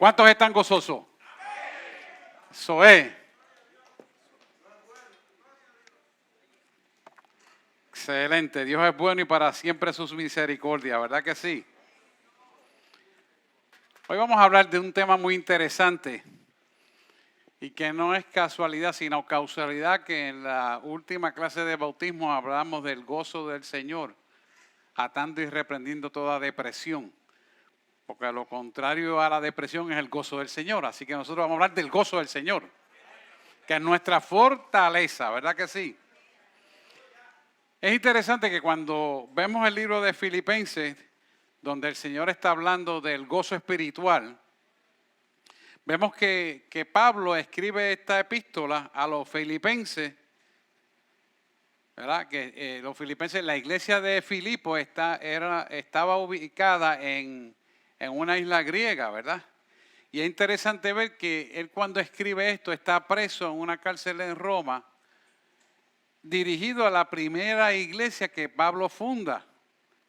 ¿Cuántos están gozosos? Eso es. Excelente. Dios es bueno y para siempre sus misericordias, ¿verdad que sí? Hoy vamos a hablar de un tema muy interesante y que no es casualidad, sino causalidad, que en la última clase de bautismo hablamos del gozo del Señor, atando y reprendiendo toda depresión. Porque lo contrario a la depresión es el gozo del Señor. Así que nosotros vamos a hablar del gozo del Señor, que es nuestra fortaleza, ¿verdad que sí? Es interesante que cuando vemos el libro de Filipenses, donde el Señor está hablando del gozo espiritual, vemos que Pablo escribe esta epístola a los filipenses, ¿verdad? Que los filipenses, la iglesia de Filipo estaba ubicada en una isla griega, ¿verdad? Y es interesante ver que él, cuando escribe esto, está preso en una cárcel en Roma, dirigido a la primera iglesia que Pablo funda,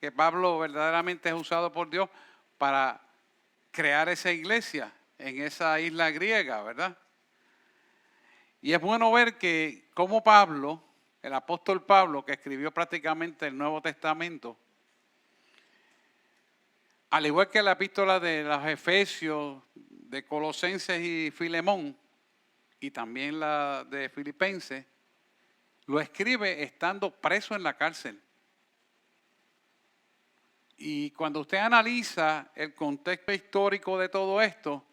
que Pablo verdaderamente es usado por Dios para crear esa iglesia en esa isla griega, ¿verdad? Y es bueno ver que como Pablo, el apóstol Pablo, que escribió prácticamente el Nuevo Testamento, al igual que la epístola de los Efesios, de Colosenses y Filemón, y también la de Filipenses, lo escribe estando preso en la cárcel. Y cuando usted analiza el contexto histórico de todo esto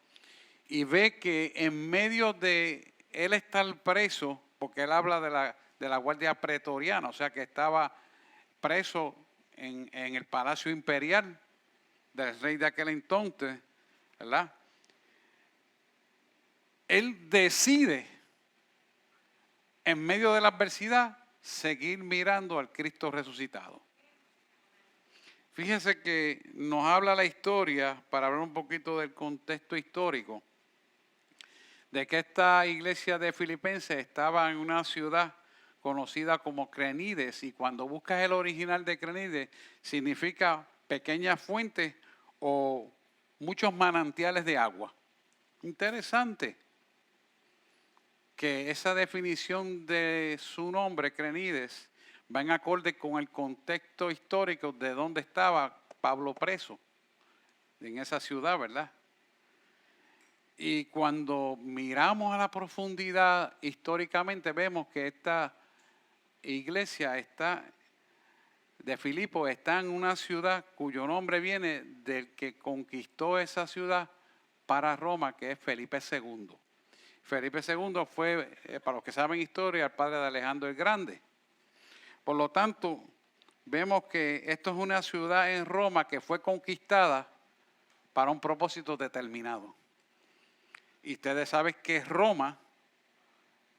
y ve que en medio de él estar preso, porque él habla de la guardia pretoriana, o sea que estaba preso en el palacio imperial del rey de aquel entonces, ¿verdad? Él decide, en medio de la adversidad, seguir mirando al Cristo resucitado. Fíjense que nos habla la historia, para hablar un poquito del contexto histórico, de que esta iglesia de Filipenses estaba en una ciudad conocida como Crenides, y cuando buscas el original de Crenides, significa pequeñas fuentes o muchos manantiales de agua. Interesante que esa definición de su nombre, Crenides, va en acorde con el contexto histórico de donde estaba Pablo preso, en esa ciudad, ¿verdad? Y cuando miramos a la profundidad históricamente, vemos que esta iglesia de Filipo está en una ciudad cuyo nombre viene del que conquistó esa ciudad para Roma, que es Felipe II. Felipe II fue, para los que saben historia, el padre de Alejandro el Grande. Por lo tanto, vemos que esto es una ciudad en Roma que fue conquistada para un propósito determinado. Y ustedes saben que Roma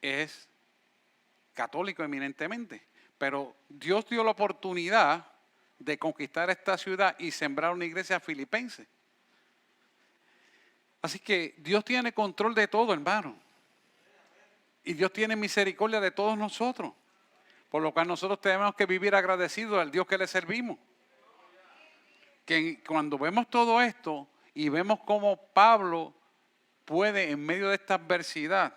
es católico eminentemente, pero Dios dio la oportunidad de conquistar esta ciudad y sembrar una iglesia filipense. Así que Dios tiene control de todo, hermano. Y Dios tiene misericordia de todos nosotros. Por lo cual nosotros tenemos que vivir agradecidos al Dios que le servimos. Que cuando vemos todo esto y vemos cómo Pablo puede, en medio de esta adversidad,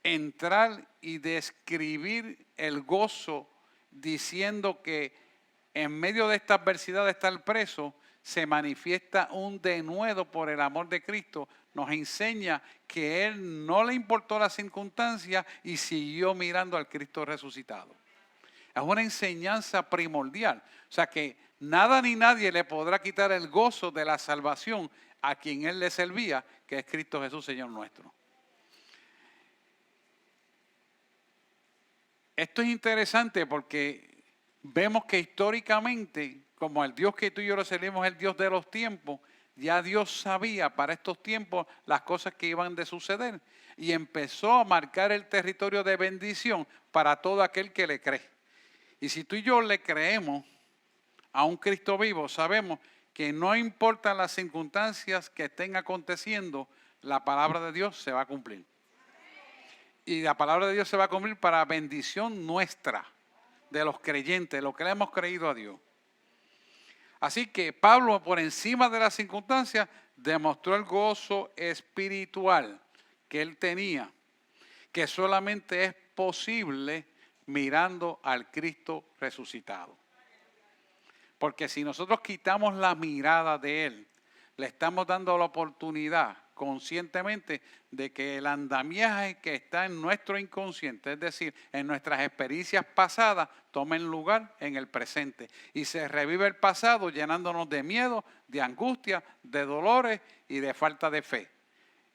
entrar y describir el gozo, diciendo que en medio de esta adversidad de estar preso, se manifiesta un denuedo por el amor de Cristo, nos enseña que él no le importó la circunstancia y siguió mirando al Cristo resucitado. Es una enseñanza primordial. O sea que nada ni nadie le podrá quitar el gozo de la salvación a quien él le servía, que es Cristo Jesús, Señor nuestro. Esto es interesante porque vemos que históricamente, como el Dios que tú y yo le servimos es el Dios de los tiempos, ya Dios sabía para estos tiempos las cosas que iban de suceder y empezó a marcar el territorio de bendición para todo aquel que le cree. Y si tú y yo le creemos a un Cristo vivo, sabemos que no importan las circunstancias que estén aconteciendo, la palabra de Dios se va a cumplir. Y la palabra de Dios se va a cumplir para bendición nuestra, de los creyentes, los que le hemos creído a Dios. Así que Pablo, por encima de las circunstancias, demostró el gozo espiritual que él tenía, que solamente es posible mirando al Cristo resucitado. Porque si nosotros quitamos la mirada de él, le estamos dando la oportunidad conscientemente de que el andamiaje que está en nuestro inconsciente, es decir, en nuestras experiencias pasadas, tomen lugar en el presente y se revive el pasado llenándonos de miedo, de angustia, de dolores y de falta de fe.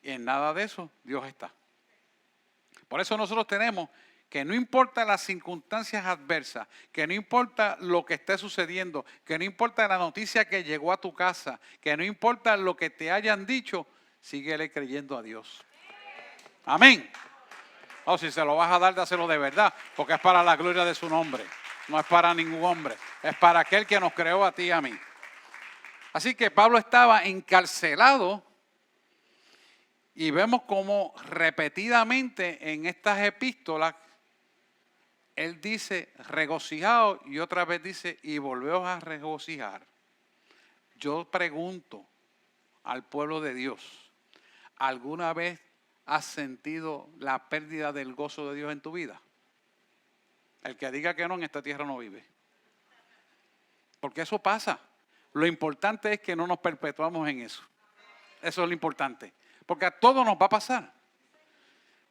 Y en nada de eso Dios está. Por eso nosotros tenemos que no importa las circunstancias adversas, que no importa lo que esté sucediendo, que no importa la noticia que llegó a tu casa, que no importa lo que te hayan dicho, síguele creyendo a Dios. Amén. O si se lo vas a dar, dáselo de verdad, porque es para la gloria de su nombre. No es para ningún hombre, es para aquel que nos creó a ti y a mí. Así que Pablo estaba encarcelado y vemos como repetidamente en estas epístolas él dice regocijado y otra vez dice y volveos a regocijar. Yo pregunto al pueblo de Dios, ¿alguna vez has sentido la pérdida del gozo de Dios en tu vida? El que diga que no, en esta tierra no vive. Porque eso pasa. Lo importante es que no nos perpetuamos en eso. Eso es lo importante. Porque a todos nos va a pasar.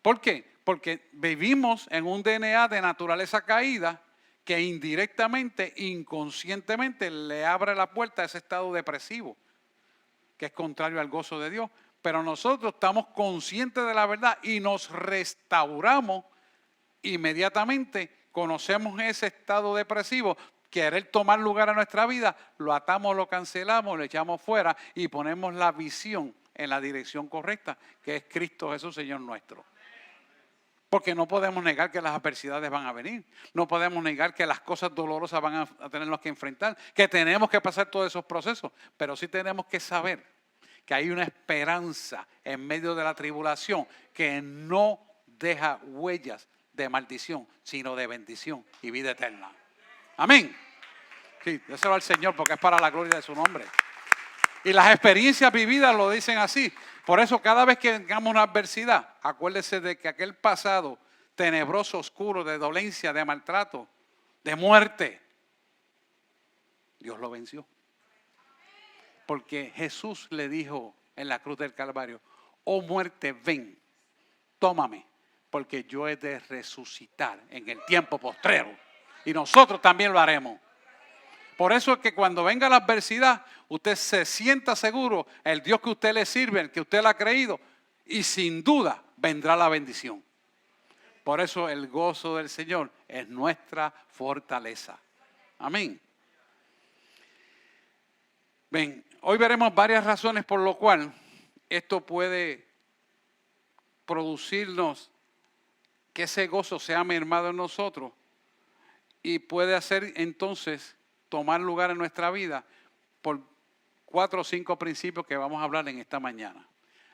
¿Por qué? Porque vivimos en un DNA de naturaleza caída que indirectamente, inconscientemente le abre la puerta a ese estado depresivo, que es contrario al gozo de Dios. Pero nosotros estamos conscientes de la verdad y nos restauramos inmediatamente, conocemos ese estado depresivo, querer tomar lugar en nuestra vida, lo atamos, lo cancelamos, lo echamos fuera y ponemos la visión en la dirección correcta, que es Cristo Jesús, Señor nuestro. Porque no podemos negar que las adversidades van a venir. No podemos negar que las cosas dolorosas van a tenernos que enfrentar. Que tenemos que pasar todos esos procesos. Pero sí tenemos que saber que hay una esperanza en medio de la tribulación que no deja huellas de maldición, sino de bendición y vida eterna. Amén. Sí, déselo al Señor porque es para la gloria de su nombre. Y las experiencias vividas lo dicen así. Por eso cada vez que tengamos una adversidad, acuérdese de que aquel pasado tenebroso, oscuro, de dolencia, de maltrato, de muerte, Dios lo venció. Porque Jesús le dijo en la cruz del Calvario, oh muerte, ven, tómame, porque yo he de resucitar en el tiempo postrero. Y nosotros también lo haremos. Por eso es que cuando venga la adversidad, usted se sienta seguro, el Dios que usted le sirve, el que usted le ha creído, y sin duda vendrá la bendición. Por eso el gozo del Señor es nuestra fortaleza. Amén. Ven, hoy veremos varias razones por lo cual esto puede producirnos que ese gozo sea mermado en nosotros y puede hacer entonces tomar lugar en nuestra vida por 4 o 5 principios que vamos a hablar en esta mañana.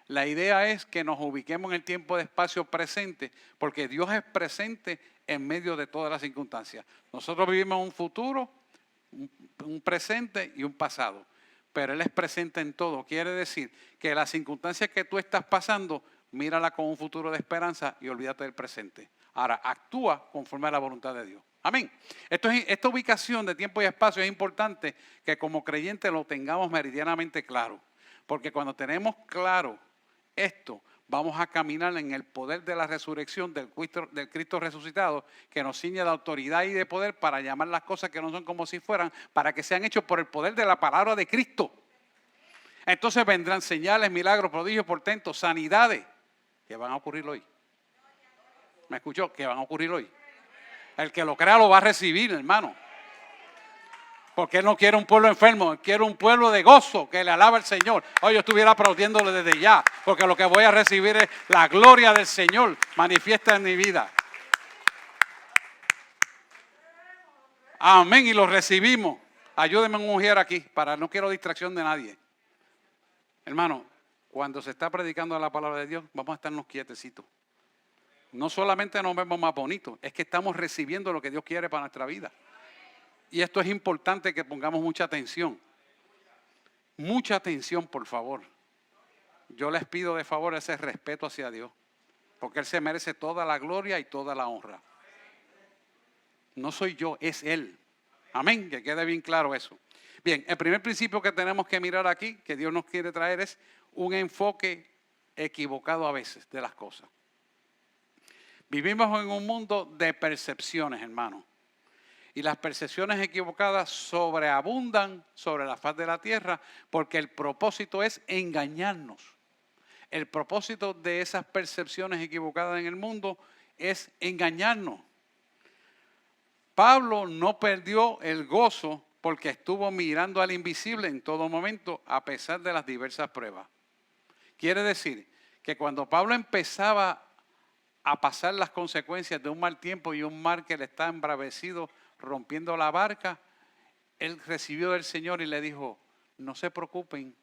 La idea es que nos ubiquemos en el tiempo de espacio presente, porque Dios es presente en medio de todas las circunstancias. Nosotros vivimos un futuro, un presente y un pasado, pero Él es presente en todo. Quiere decir que las circunstancias que tú estás pasando, mírala con un futuro de esperanza y olvídate del presente. Ahora, actúa conforme a la voluntad de Dios. Amén. Esta ubicación de tiempo y espacio es importante que como creyentes lo tengamos meridianamente claro. Porque cuando tenemos claro esto, vamos a caminar en el poder de la resurrección del Cristo resucitado, que nos ciñe de autoridad y de poder para llamar las cosas que no son como si fueran, para que sean hechos por el poder de la palabra de Cristo. Entonces vendrán señales, milagros, prodigios, portentos, sanidades, que van a ocurrir hoy. ¿Me escuchó? Que van a ocurrir hoy. El que lo crea lo va a recibir, hermano. Porque Él no quiere un pueblo enfermo, Él quiere un pueblo de gozo que le alaba al Señor. Hoy yo estuviera aplaudiéndole desde ya, porque lo que voy a recibir es la gloria del Señor manifiesta en mi vida. Amén, y lo recibimos. Ayúdenme a mujer aquí, no quiero distracción de nadie. Hermano, cuando se está predicando la palabra de Dios, vamos a estarnos quietecitos. No solamente nos vemos más bonitos, es que estamos recibiendo lo que Dios quiere para nuestra vida. Y esto es importante que pongamos mucha atención. Mucha atención, por favor. yo les pido de favor ese respeto hacia Dios, porque Él se merece toda la gloria y toda la honra. No soy yo, es Él. Amén, que quede bien claro eso. Bien, el primer principio que tenemos que mirar aquí, que Dios nos quiere traer, es un enfoque equivocado a veces de las cosas. Vivimos en un mundo de percepciones, hermano. Y las percepciones equivocadas sobreabundan sobre la faz de la tierra porque el propósito es engañarnos. El propósito de esas percepciones equivocadas en el mundo es engañarnos. Pablo no perdió el gozo porque estuvo mirando al invisible en todo momento a pesar de las diversas pruebas. Quiere decir que cuando Pablo empezaba a pasar las consecuencias de un mal tiempo y un mar que le está embravecido, rompiendo la barca, él recibió del Señor y le dijo, no se preocupen,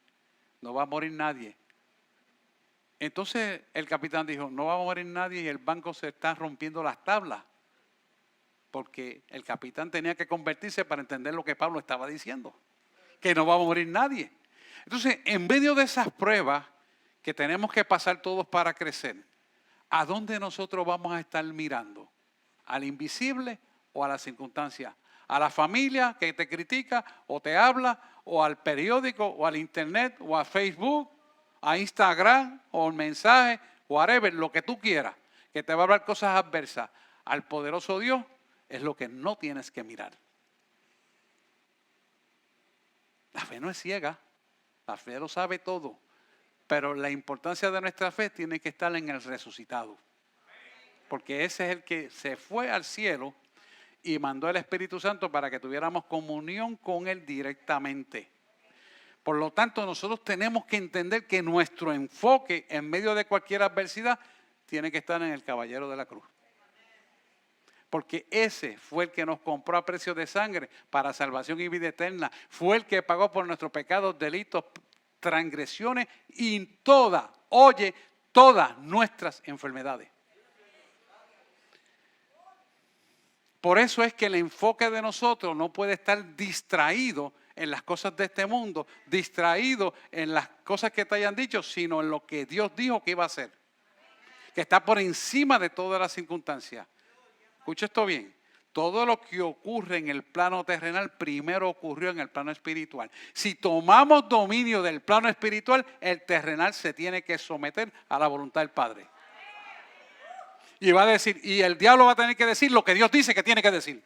no va a morir nadie. Entonces el capitán dijo, no va a morir nadie y el banco se está rompiendo las tablas. Porque el capitán tenía que convertirse para entender lo que Pablo estaba diciendo, que no va a morir nadie. Entonces, en medio de esas pruebas que tenemos que pasar todos para crecer, ¿a dónde nosotros vamos a estar mirando? ¿Al invisible o a las circunstancias? ¿A la familia que te critica o te habla? ¿O al periódico o al internet o a Facebook, a Instagram o el mensaje, whatever, lo que tú quieras, que te va a hablar cosas adversas? Al poderoso Dios es lo que no tienes que mirar. La fe no es ciega, la fe lo sabe todo, pero la importancia de nuestra fe tiene que estar en el resucitado, porque ese es el que se fue al cielo y mandó el Espíritu Santo para que tuviéramos comunión con Él directamente. Por lo tanto, nosotros tenemos que entender que nuestro enfoque en medio de cualquier adversidad tiene que estar en el caballero de la cruz. Porque ese fue el que nos compró a precio de sangre para salvación y vida eterna. Fue el que pagó por nuestros pecados, delitos, transgresiones y todas nuestras enfermedades. Por eso es que el enfoque de nosotros no puede estar distraído en las cosas de este mundo, distraído en las cosas que te hayan dicho, sino en lo que Dios dijo que iba a hacer. Que está por encima de todas las circunstancias. Escucha esto bien. Todo lo que ocurre en el plano terrenal primero ocurrió en el plano espiritual. Si tomamos dominio del plano espiritual, el terrenal se tiene que someter a la voluntad del Padre. Y va a decir, y el diablo va a tener que decir lo que Dios dice que tiene que decir.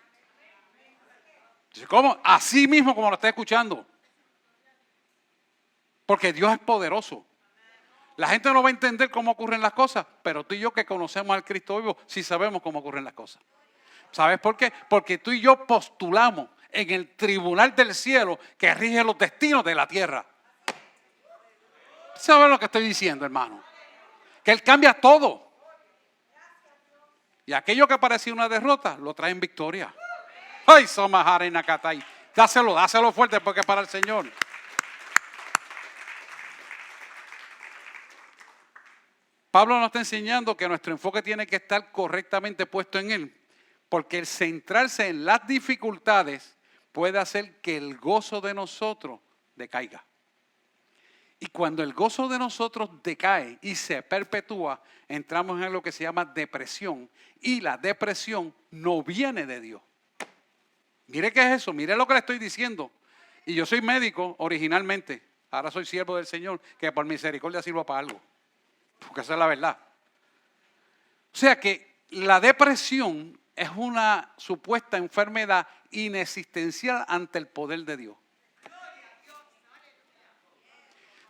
¿Cómo? Así mismo como lo está escuchando. Porque Dios es poderoso. La gente no va a entender cómo ocurren las cosas, pero tú y yo que conocemos al Cristo vivo, sí sabemos cómo ocurren las cosas. ¿Sabes por qué? Porque tú y yo postulamos en el tribunal del cielo que rige los destinos de la tierra. ¿Sabes lo que estoy diciendo, hermano? Que Él cambia todo. Y aquello que parecía una derrota, lo trae en victoria. ¡Ay, Somajara Katay! Dáselo fuerte porque es para el Señor. Pablo nos está enseñando que nuestro enfoque tiene que estar correctamente puesto en Él. Porque el centrarse en las dificultades puede hacer que el gozo de nosotros decaiga. Y cuando el gozo de nosotros decae y se perpetúa, entramos en lo que se llama depresión. Y la depresión no viene de Dios. Mire qué es eso, mire lo que le estoy diciendo. Y yo soy médico originalmente. Ahora soy siervo del Señor, que por misericordia sirvo para algo. Porque esa es la verdad. O sea que la depresión es una supuesta enfermedad inexistencial ante el poder de Dios.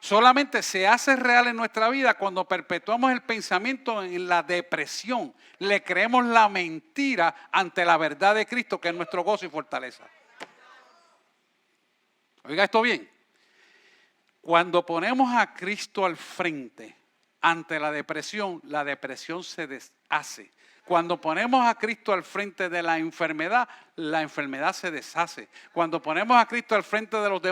Solamente se hace real en nuestra vida cuando perpetuamos el pensamiento en la depresión. Le creemos la mentira ante la verdad de Cristo, que es nuestro gozo y fortaleza. Oiga esto bien. Cuando ponemos a Cristo al frente ante la depresión se deshace. Cuando ponemos a Cristo al frente de la enfermedad se deshace. Cuando ponemos a Cristo al frente de los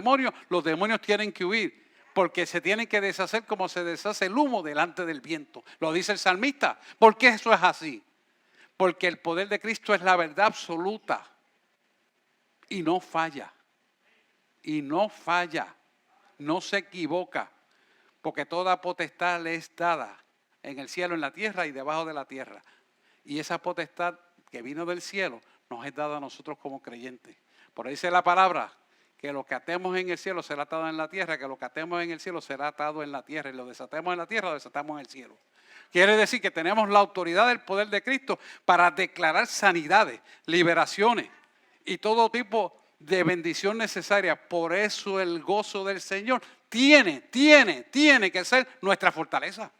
demonios tienen que huir. Porque se tienen que deshacer como se deshace el humo delante del viento. Lo dice el salmista. ¿Por qué eso es así? Porque el poder de Cristo es la verdad absoluta. Y no falla. Y no falla. No se equivoca. porque toda potestad le es dada en el cielo, en la tierra y debajo de la tierra. Y esa potestad que vino del cielo nos es dada a nosotros como creyentes. Por ahí dice la palabra, que lo que atemos en el cielo será atado en la tierra, que lo que atemos en el cielo será atado en la tierra, y lo desatemos en la tierra, lo desatamos en el cielo. Quiere decir que tenemos la autoridad del poder de Cristo para declarar sanidades, liberaciones y todo tipo de bendición necesaria. Por eso el gozo del Señor tiene que ser nuestra fortaleza.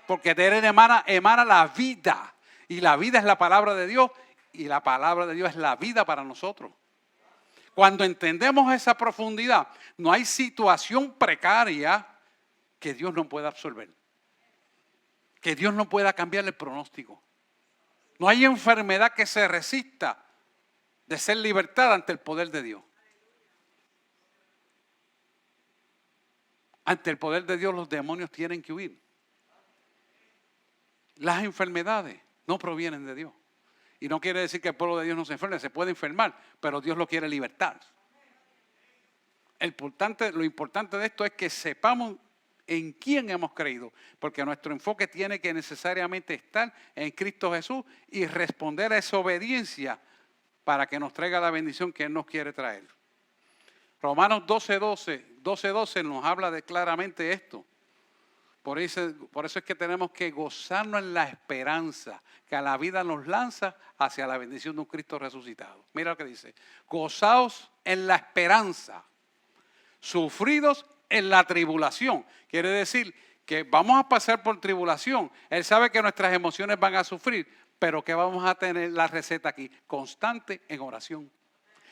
Porque de él emana la vida. Y la vida es la palabra de Dios. Y la palabra de Dios es la vida para nosotros. Cuando entendemos esa profundidad, no hay situación precaria que Dios no pueda absorber. Que Dios no pueda cambiar el pronóstico. No hay enfermedad que se resista de ser libertada ante el poder de Dios. Ante el poder de Dios los demonios tienen que huir. Las enfermedades no provienen de Dios. Y no quiere decir que el pueblo de Dios no se enferme, se puede enfermar, pero Dios lo quiere libertar. Lo importante de esto es que sepamos en quién hemos creído, porque nuestro enfoque tiene que necesariamente estar en Cristo Jesús y responder a esa obediencia para que nos traiga la bendición que Él nos quiere traer. Romanos 12:12 nos habla de claramente esto. Por eso es que tenemos que gozarnos en la esperanza que a la vida nos lanza hacia la bendición de un Cristo resucitado. Mira lo que dice: gozaos en la esperanza, sufridos en la tribulación. Quiere decir que vamos a pasar por tribulación. Él sabe que nuestras emociones van a sufrir, pero que vamos a tener la receta aquí: constante en oración.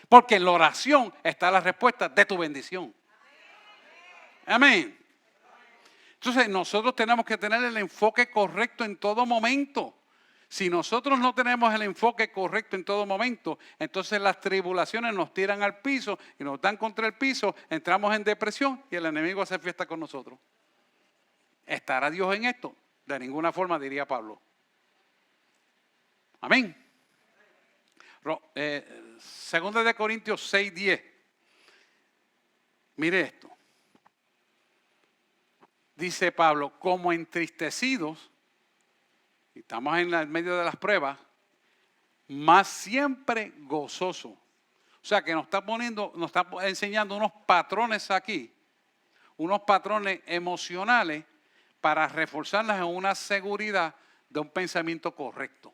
Porque en la oración está la respuesta de tu bendición. Amén. Entonces nosotros tenemos que tener el enfoque correcto en todo momento. Si nosotros no tenemos el enfoque correcto en todo momento, entonces las tribulaciones nos tiran al piso y nos dan contra el piso, entramos en depresión y el enemigo hace fiesta con nosotros. ¿Estará Dios en esto? De ninguna forma, diría Pablo. Amén. Segunda de Corintios 6:10. Mire esto. Dice Pablo, como entristecidos, y estamos en el medio de las pruebas, más siempre gozoso. O sea que nos está enseñando unos patrones aquí, unos patrones emocionales para reforzarlas en una seguridad de un pensamiento correcto,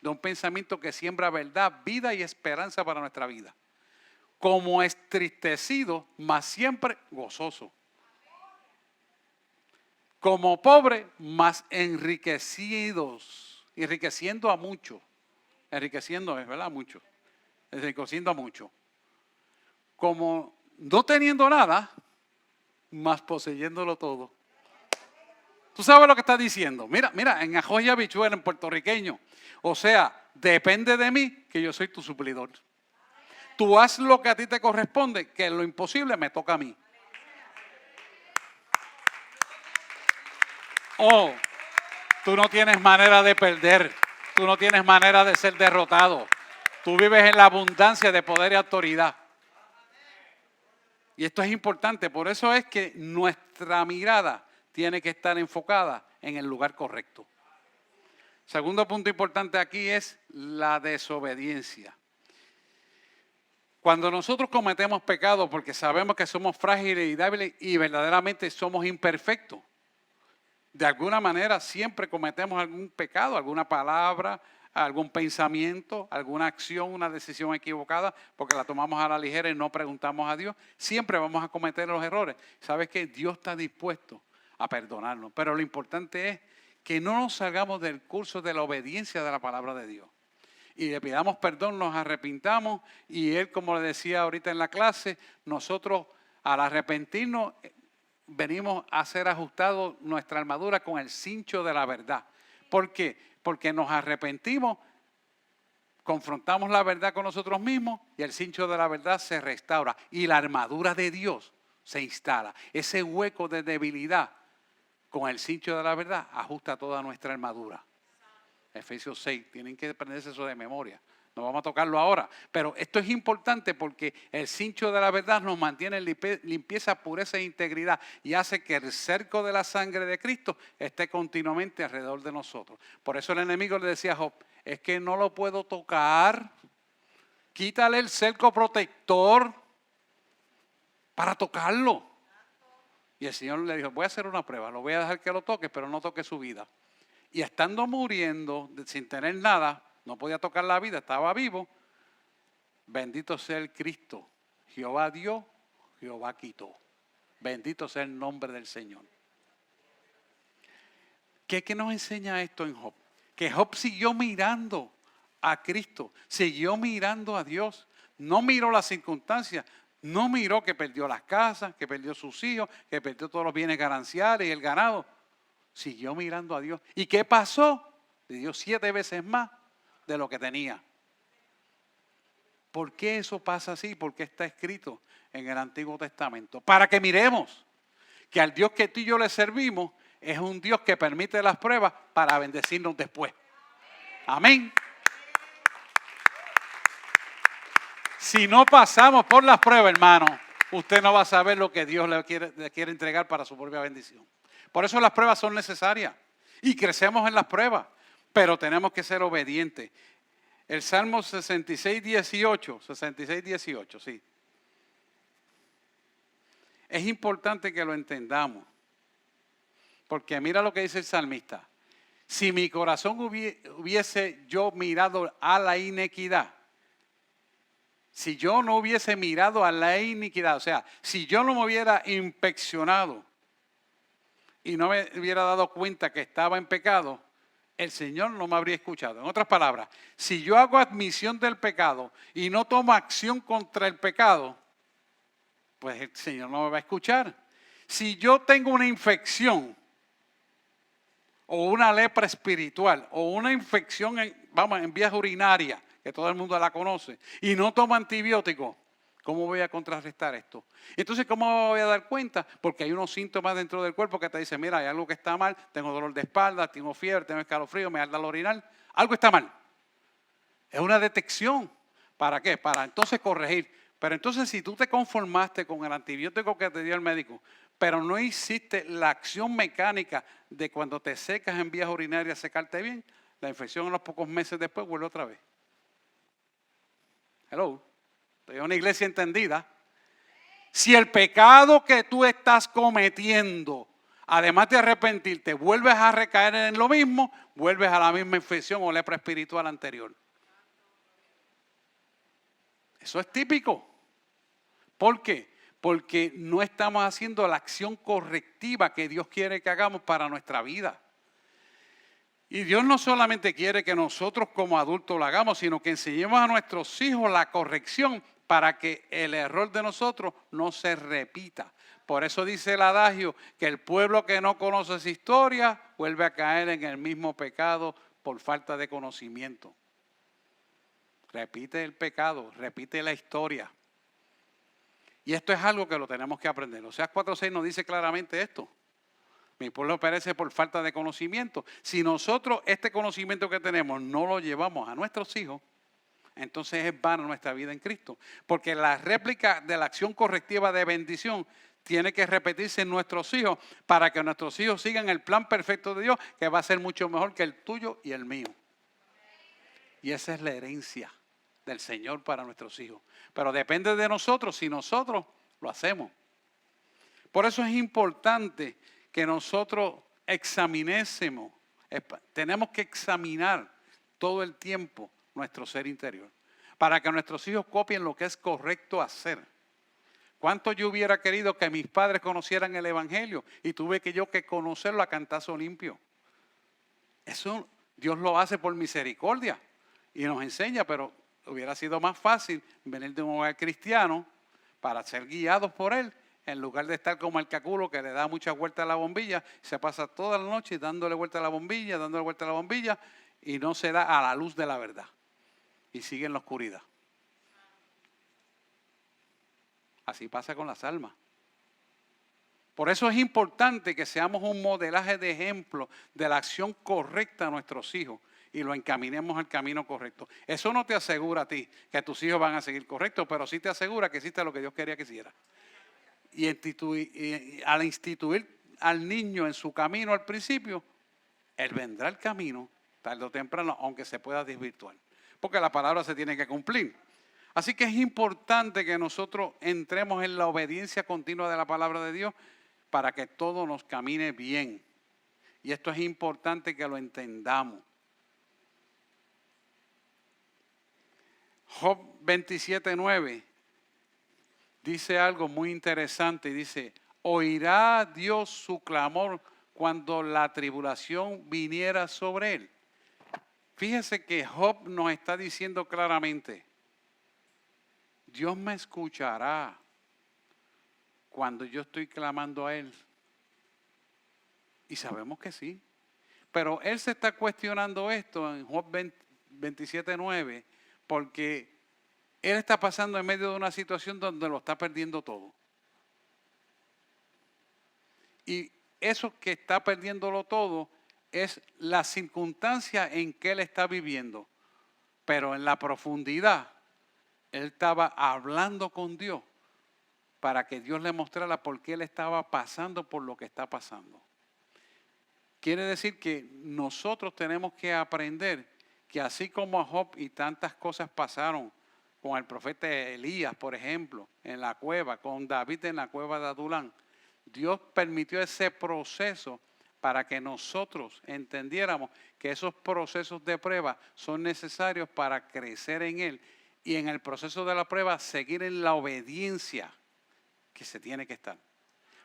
de un pensamiento que siembra verdad, vida y esperanza para nuestra vida. Como entristecidos, más siempre gozoso. Como pobres, más enriquecidos, enriqueciendo a muchos. Enriqueciendo es, ¿verdad? Mucho. Enriqueciendo a muchos. Como no teniendo nada, más poseyéndolo todo. ¿Tú sabes lo que está diciendo? Mira, en ajo y habichuela en puertorriqueño. O sea, depende de mí que yo soy tu suplidor. Tú haz lo que a ti te corresponde, que lo imposible me toca a mí. Oh, tú no tienes manera de perder, tú no tienes manera de ser derrotado. Tú vives en la abundancia de poder y autoridad. Y esto es importante, por eso es que nuestra mirada tiene que estar enfocada en el lugar correcto. Segundo punto importante aquí es la desobediencia. Cuando nosotros cometemos pecados porque sabemos que somos frágiles y débiles y verdaderamente somos imperfectos, de alguna manera siempre cometemos algún pecado, alguna palabra, algún pensamiento, alguna acción, una decisión equivocada, porque la tomamos a la ligera y no preguntamos a Dios. Siempre vamos a cometer los errores. ¿Sabes qué? Dios está dispuesto a perdonarnos. Pero lo importante es que no nos salgamos del curso de la obediencia de la palabra de Dios. Y le pidamos perdón, nos arrepintamos y Él, como le decía ahorita en la clase, nosotros al arrepentirnos venimos a ser ajustados nuestra armadura con el cincho de la verdad. ¿Por qué? Porque nos arrepentimos, confrontamos la verdad con nosotros mismos y el cincho de la verdad se restaura y la armadura de Dios se instala. Ese hueco de debilidad con el cincho de la verdad ajusta toda nuestra armadura. Efesios 6, tienen que aprenderse eso de memoria. No vamos a tocarlo ahora. Pero esto es importante porque el cincho de la verdad nos mantiene en limpieza, pureza e integridad y hace que el cerco de la sangre de Cristo esté continuamente alrededor de nosotros. Por eso el enemigo le decía a Job, es que no lo puedo tocar. Quítale el cerco protector para tocarlo. Y el Señor le dijo, voy a hacer una prueba, lo voy a dejar que lo toque, pero no toque su vida. Y estando muriendo, sin tener nada, no podía tocar la vida, estaba vivo. Bendito sea el Cristo. Jehová dio, Jehová quitó. Bendito sea el nombre del Señor. ¿Qué nos enseña esto en Job? Que Job siguió mirando a Cristo, siguió mirando a Dios. No miró las circunstancias, no miró que perdió las casas, que perdió sus hijos, que perdió todos los bienes gananciales y el ganado. Siguió mirando a Dios. ¿Y qué pasó? Le dio 7 veces más de lo que tenía. ¿Por qué eso pasa así? Porque está escrito en el Antiguo Testamento. Para que miremos que al Dios que tú y yo le servimos es un Dios que permite las pruebas para bendecirnos después. Amén. Si no pasamos por las pruebas, hermano, usted no va a saber lo que Dios le quiere entregar para su propia bendición. Por eso las pruebas son necesarias y crecemos en las pruebas, pero tenemos que ser obedientes. El Salmo 66, 18, sí. Es importante que lo entendamos, porque mira lo que dice el salmista. Si mi corazón hubiese yo mirado a la iniquidad, si yo no hubiese mirado a la iniquidad, o sea, si yo no me hubiera inspeccionado y no me hubiera dado cuenta que estaba en pecado, el Señor no me habría escuchado. En otras palabras, si yo hago admisión del pecado y no tomo acción contra el pecado, pues el Señor no me va a escuchar. Si yo tengo una infección o una lepra espiritual o una infección en vías urinarias, que todo el mundo la conoce, y no tomo antibióticos, ¿cómo voy a contrarrestar esto? Entonces, ¿cómo me voy a dar cuenta? Porque hay unos síntomas dentro del cuerpo que te dicen, mira, hay algo que está mal, tengo dolor de espalda, tengo fiebre, tengo escalofrío, me arde el orinal, algo está mal. Es una detección. ¿Para qué? Para entonces corregir. Pero entonces si tú te conformaste con el antibiótico que te dio el médico, pero no hiciste la acción mecánica de cuando te secas en vías urinarias secarte bien, la infección en los pocos meses después vuelve otra vez. Hello. Estoy en una iglesia entendida. Si el pecado que tú estás cometiendo, además de arrepentirte, vuelves a recaer en lo mismo, vuelves a la misma infección o lepra espiritual anterior. Eso es típico. ¿Por qué? Porque no estamos haciendo la acción correctiva que Dios quiere que hagamos para nuestra vida. Y Dios no solamente quiere que nosotros como adultos lo hagamos, sino que enseñemos a nuestros hijos la corrección para que el error de nosotros no se repita. Por eso dice el adagio que el pueblo que no conoce esa historia vuelve a caer en el mismo pecado por falta de conocimiento. Repite el pecado, repite la historia. Y esto es algo que lo tenemos que aprender. Oseas 4:6 nos dice claramente esto. Mi pueblo perece por falta de conocimiento. Si nosotros este conocimiento que tenemos no lo llevamos a nuestros hijos, entonces es vana nuestra vida en Cristo. Porque la réplica de la acción correctiva de bendición tiene que repetirse en nuestros hijos para que nuestros hijos sigan el plan perfecto de Dios, que va a ser mucho mejor que el tuyo y el mío. Y esa es la herencia del Señor para nuestros hijos. Pero depende de nosotros si nosotros lo hacemos. Por eso es importante que nosotros examinésemos, tenemos que examinar todo el tiempo nuestro ser interior, para que nuestros hijos copien lo que es correcto hacer. ¿Cuánto yo hubiera querido que mis padres conocieran el Evangelio y tuve que yo que conocerlo a cantazo limpio? Eso Dios lo hace por misericordia y nos enseña, pero hubiera sido más fácil venir de un hogar cristiano para ser guiados por Él, en lugar de estar como el caculo que le da muchas vueltas a la bombilla, se pasa toda la noche dándole vuelta a la bombilla, dándole vuelta a la bombilla y no se da a la luz de la verdad y sigue en la oscuridad. Así pasa con las almas. Por eso es importante que seamos un modelaje de ejemplo de la acción correcta a nuestros hijos y lo encaminemos al camino correcto. Eso no te asegura a ti que tus hijos van a seguir correctos, pero sí te asegura que hiciste lo que Dios quería que hiciera. Y al instituir al niño en su camino al principio, él vendrá al camino tarde o temprano, aunque se pueda desvirtuar. Porque la palabra se tiene que cumplir. Así que es importante que nosotros entremos en la obediencia continua de la palabra de Dios para que todo nos camine bien. Y esto es importante que lo entendamos. Job 27:9 dice algo muy interesante. Dice, ¿oirá Dios su clamor cuando la tribulación viniera sobre él? Fíjese que Job nos está diciendo claramente, Dios me escuchará cuando yo estoy clamando a él. Y sabemos que sí. Pero él se está cuestionando esto en Job 27:9 porque él está pasando en medio de una situación donde lo está perdiendo todo. Y eso que está perdiéndolo todo es la circunstancia en que él está viviendo. Pero en la profundidad, él estaba hablando con Dios para que Dios le mostrara por qué él estaba pasando por lo que está pasando. Quiere decir que nosotros tenemos que aprender que así como a Job y tantas cosas pasaron con el profeta Elías, por ejemplo, en la cueva, con David en la cueva de Adulán, Dios permitió ese proceso para que nosotros entendiéramos que esos procesos de prueba son necesarios para crecer en Él y en el proceso de la prueba seguir en la obediencia que se tiene que estar.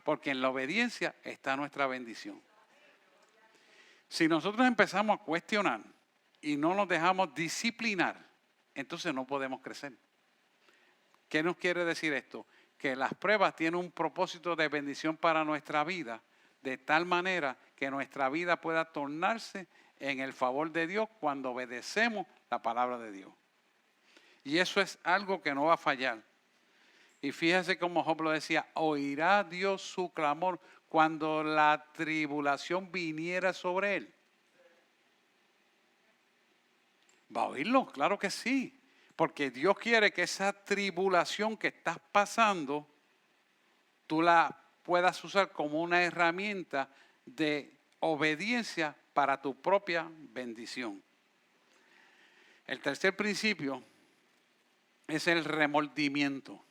Porque en la obediencia está nuestra bendición. Si nosotros empezamos a cuestionar y no nos dejamos disciplinar, entonces no podemos crecer. ¿Qué nos quiere decir esto? Que las pruebas tienen un propósito de bendición para nuestra vida, de tal manera que nuestra vida pueda tornarse en el favor de Dios cuando obedecemos la palabra de Dios. Y eso es algo que no va a fallar. Y fíjese como Job lo decía, oirá Dios su clamor cuando la tribulación viniera sobre él. ¿Va a oírlo? Claro que sí. Porque Dios quiere que esa tribulación que estás pasando, tú la puedas usar como una herramienta de obediencia para tu propia bendición. El tercer principio es el remordimiento.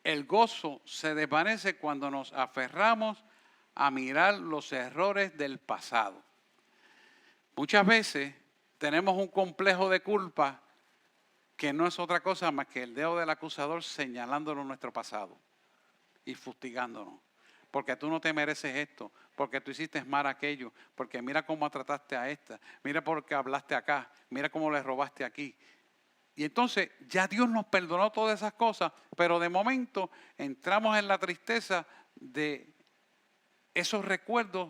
El gozo se desvanece cuando nos aferramos a mirar los errores del pasado. Muchas veces tenemos un complejo de culpa que no es otra cosa más que el dedo del acusador señalándonos nuestro pasado y fustigándonos. Porque tú no te mereces esto, porque tú hiciste mal aquello, porque mira cómo trataste a esta, mira por qué hablaste acá, mira cómo le robaste aquí. Y entonces ya Dios nos perdonó todas esas cosas, pero de momento entramos en la tristeza de esos recuerdos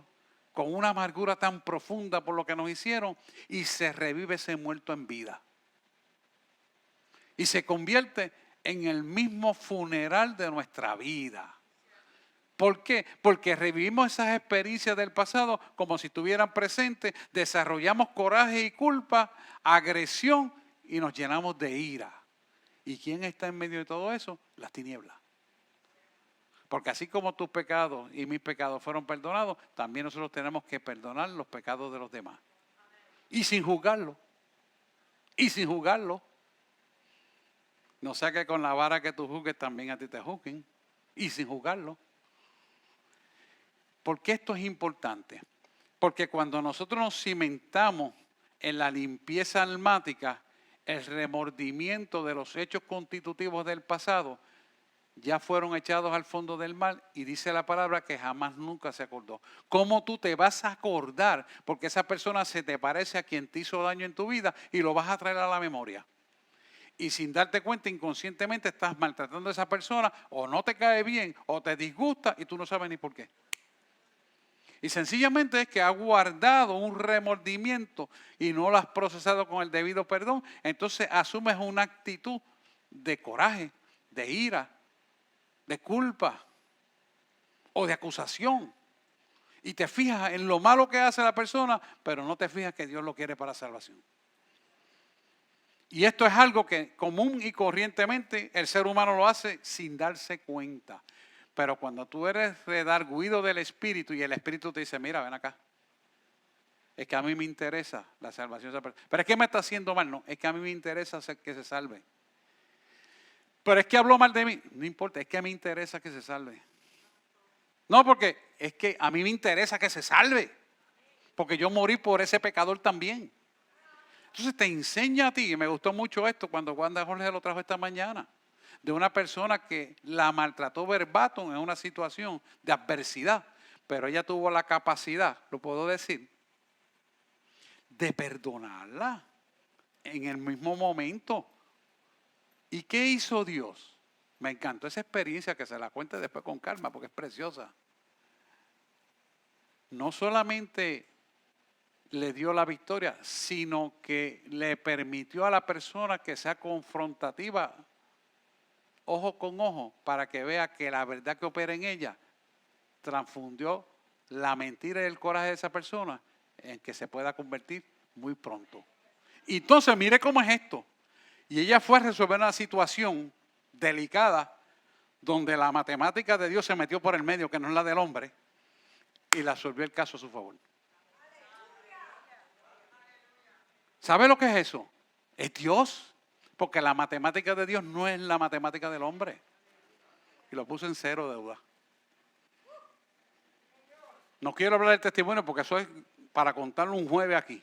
con una amargura tan profunda por lo que nos hicieron y se revive ese muerto en vida. Y se convierte en el mismo funeral de nuestra vida. ¿Por qué? Porque revivimos esas experiencias del pasado como si estuvieran presentes, desarrollamos coraje y culpa, agresión y nos llenamos de ira. ¿Y quién está en medio de todo eso? Las tinieblas. Porque así como tus pecados y mis pecados fueron perdonados, también nosotros tenemos que perdonar los pecados de los demás. Y sin juzgarlo. Y sin juzgarlo. No sea que con la vara que tú juzgues también a ti te juzguen. Y sin juzgarlo. ¿Por qué esto es importante? Porque cuando nosotros nos cimentamos en la limpieza almática, el remordimiento de los hechos constitutivos del pasado ya fueron echados al fondo del mar y dice la palabra que jamás nunca se acordó. ¿Cómo tú te vas a acordar? Porque esa persona se te parece a quien te hizo daño en tu vida y lo vas a traer a la memoria. Y sin darte cuenta, inconscientemente estás maltratando a esa persona o no te cae bien o te disgusta y tú no sabes ni por qué. Y sencillamente es que has guardado un remordimiento y no lo has procesado con el debido perdón. Entonces asumes una actitud de coraje, de ira, de culpa o de acusación. Y te fijas en lo malo que hace la persona, pero no te fijas que Dios lo quiere para salvación. Y esto es algo que común y corrientemente el ser humano lo hace sin darse cuenta. Pero cuando tú eres redarguido del Espíritu y el Espíritu te dice, mira, ven acá. Es que a mí me interesa la salvación de esa persona. Pero es que me está haciendo mal. No, es que a mí me interesa que se salve. Pero es que habló mal de mí. No importa, es que a mí me interesa que se salve. No, porque es que a mí me interesa que se salve. Porque yo morí por ese pecador también. Entonces te enseña a ti, y me gustó mucho esto cuando Wanda Jorge lo trajo esta mañana, de una persona que la maltrató verbatim en una situación de adversidad, pero ella tuvo la capacidad, lo puedo decir, de perdonarla en el mismo momento. ¿Y qué hizo Dios? Me encantó esa experiencia, que se la cuente después con calma porque es preciosa. No solamente le dio la victoria, sino que le permitió a la persona que sea confrontativa, ojo con ojo, para que vea que la verdad que opera en ella transfundió la mentira y el coraje de esa persona en que se pueda convertir muy pronto. Y entonces mire cómo es esto. Y ella fue a resolver una situación delicada donde la matemática de Dios se metió por el medio, que no es la del hombre, y la resolvió el caso a su favor. ¿Sabe lo que es eso? Es Dios. Porque la matemática de Dios no es la matemática del hombre. Y lo puse en cero deuda. No quiero hablar del testimonio porque eso es para contarlo un jueves aquí.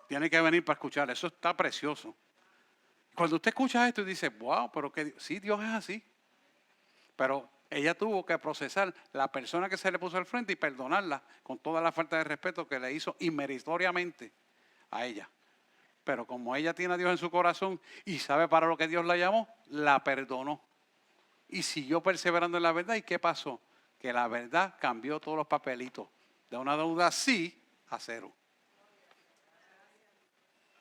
Tiene que venir para escuchar. Eso está precioso. Cuando usted escucha esto y dice, wow, pero que sí, Dios es así. Pero ella tuvo que procesar la persona que se le puso al frente y perdonarla con toda la falta de respeto que le hizo inmeritoriamente a ella. Pero como ella tiene a Dios en su corazón y sabe para lo que Dios la llamó, la perdonó. Y siguió perseverando en la verdad. ¿Y qué pasó? Que la verdad cambió todos los papelitos. De una deuda sí a cero.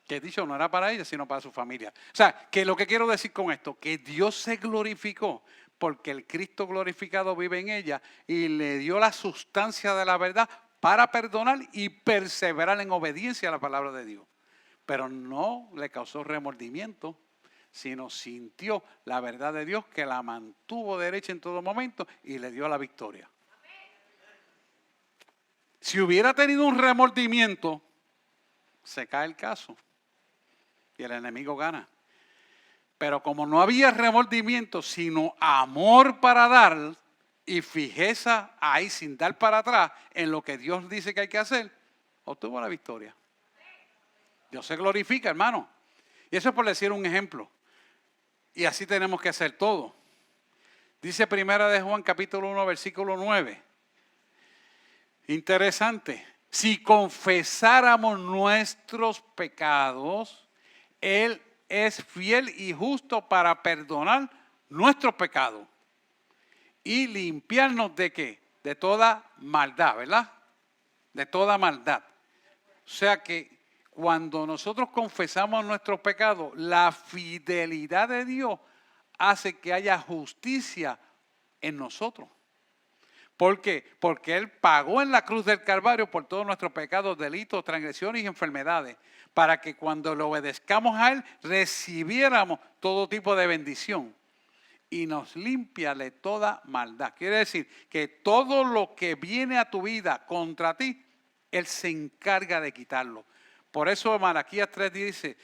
Que dicho no era para ella, sino para su familia. O sea, que lo que quiero decir con esto, que Dios se glorificó porque el Cristo glorificado vive en ella y le dio la sustancia de la verdad para perdonar y perseverar en obediencia a la palabra de Dios. Pero no le causó remordimiento, sino sintió la verdad de Dios que la mantuvo derecha en todo momento y le dio la victoria. Si hubiera tenido un remordimiento, se cae el caso y el enemigo gana. Pero como no había remordimiento, sino amor para dar y fijeza ahí sin dar para atrás en lo que Dios dice que hay que hacer, obtuvo la victoria. Dios se glorifica, hermano. Y eso es por decir un ejemplo. Y así tenemos que hacer todo. Dice Primera de Juan capítulo 1 versículo 9. Interesante. Si confesáramos nuestros pecados, Él es fiel y justo para perdonar nuestros pecados y limpiarnos de ¿qué? De toda maldad, ¿verdad? De toda maldad. O sea que cuando nosotros confesamos nuestros pecados, la fidelidad de Dios hace que haya justicia en nosotros. ¿Por qué? Porque Él pagó en la cruz del Calvario por todos nuestros pecados, delitos, transgresiones y enfermedades, para que cuando le obedezcamos a Él, recibiéramos todo tipo de bendición. Y nos limpia de toda maldad. Quiere decir que todo lo que viene a tu vida contra ti, Él se encarga de quitarlo. Por eso Malaquías 3 dice,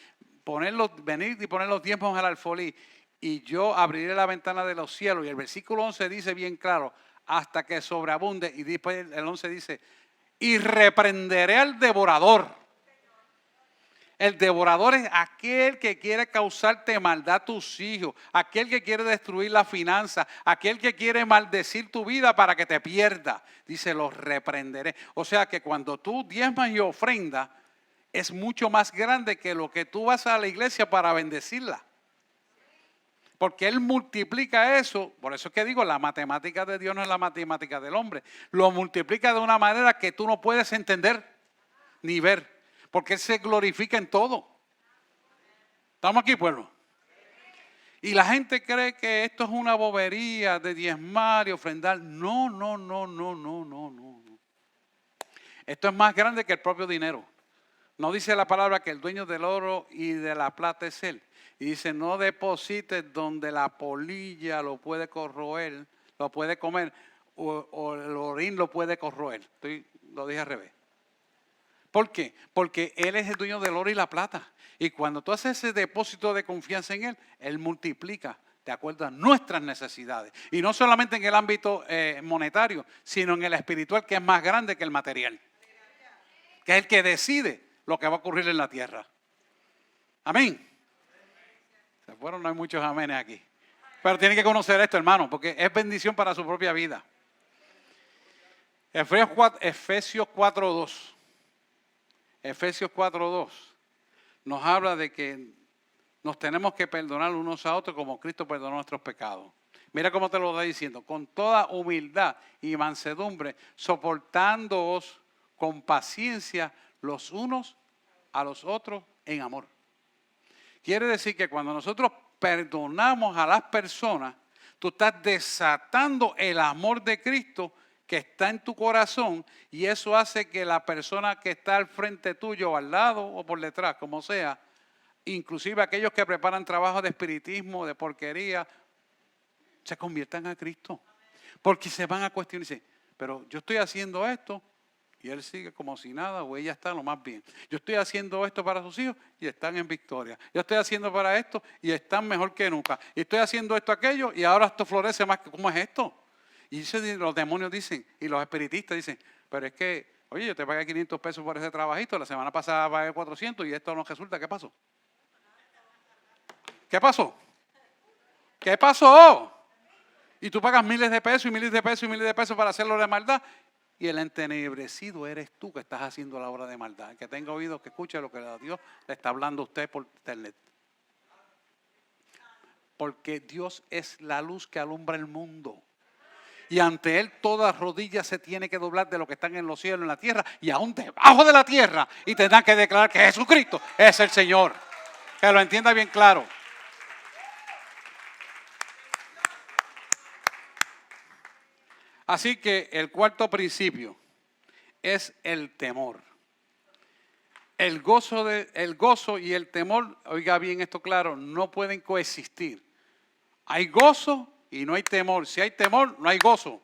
venid y poner los diezmos al alfolí, y yo abriré la ventana de los cielos. Y el versículo 11 dice bien claro, hasta que sobreabunde. Y después el 11 dice, y reprenderé al devorador. El devorador es aquel que quiere causarte maldad a tus hijos, aquel que quiere destruir la finanza, aquel que quiere maldecir tu vida para que te pierda. Dice, los reprenderé. O sea que cuando tú diezmas y ofrendas, es mucho más grande que lo que tú vas a la iglesia para bendecirla. Porque Él multiplica eso, por eso es que digo, la matemática de Dios no es la matemática del hombre. Lo multiplica de una manera que tú no puedes entender ni ver, porque Él se glorifica en todo. ¿Estamos aquí, pueblo? Y la gente cree que esto es una bobería de diezmar y ofrendar. No. Esto es más grande que el propio dinero. No dice la palabra que el dueño del oro y de la plata es Él. Y dice, no deposites donde la polilla lo puede corroer, lo puede comer, o el orín lo puede corroer. Lo dije al revés. ¿Por qué? Porque Él es el dueño del oro y la plata. Y cuando tú haces ese depósito de confianza en Él, Él multiplica de acuerdo a nuestras necesidades. Y no solamente en el ámbito monetario, sino en el espiritual, que es más grande que el material. Que es el que decide lo que va a ocurrir en la tierra. Amén. Se fueron, no hay muchos amenes aquí. Pero tienen que conocer esto, hermano, porque es bendición para su propia vida. Efesios 4:2. Efesios 4:2 nos habla de que nos tenemos que perdonar unos a otros como Cristo perdonó nuestros pecados. Mira cómo te lo está diciendo. Con toda humildad y mansedumbre, soportándoos con paciencia los unos a los otros en amor. Quiere decir que cuando nosotros perdonamos a las personas, tú estás desatando el amor de Cristo que está en tu corazón, y eso hace que la persona que está al frente tuyo, al lado o por detrás, como sea, inclusive aquellos que preparan trabajos de espiritismo, de porquería, se conviertan a Cristo. Porque se van a cuestionar y dicen, pero yo estoy haciendo esto y él sigue como si nada, o ella está lo más bien. Yo estoy haciendo esto para sus hijos y están en victoria. Yo estoy haciendo para esto y están mejor que nunca. Y estoy haciendo esto, aquello, y ahora esto florece más que, ¿cómo es esto? Y los demonios dicen, y los espiritistas dicen, pero es que, oye, yo te pagué 500 pesos por ese trabajito, la semana pasada pagué 400 y esto no resulta. ¿Qué pasó? ¿Qué pasó? ¿Qué pasó? Y tú pagas miles de pesos y miles de pesos y miles de pesos para hacerlo de maldad. Y el entenebrecido eres tú que estás haciendo la obra de maldad. Que tenga oídos, que escuche lo que Dios le está hablando a usted por internet. Porque Dios es la luz que alumbra el mundo. Y ante Él toda rodilla se tiene que doblar de lo que están en los cielos, en la tierra y aún debajo de la tierra. Y tendrán que declarar que Jesucristo es el Señor. Que lo entienda bien claro. Así que el cuarto principio es el temor. El gozo y el temor, oiga bien esto claro, no pueden coexistir. Hay gozo y no hay temor. Si hay temor, no hay gozo.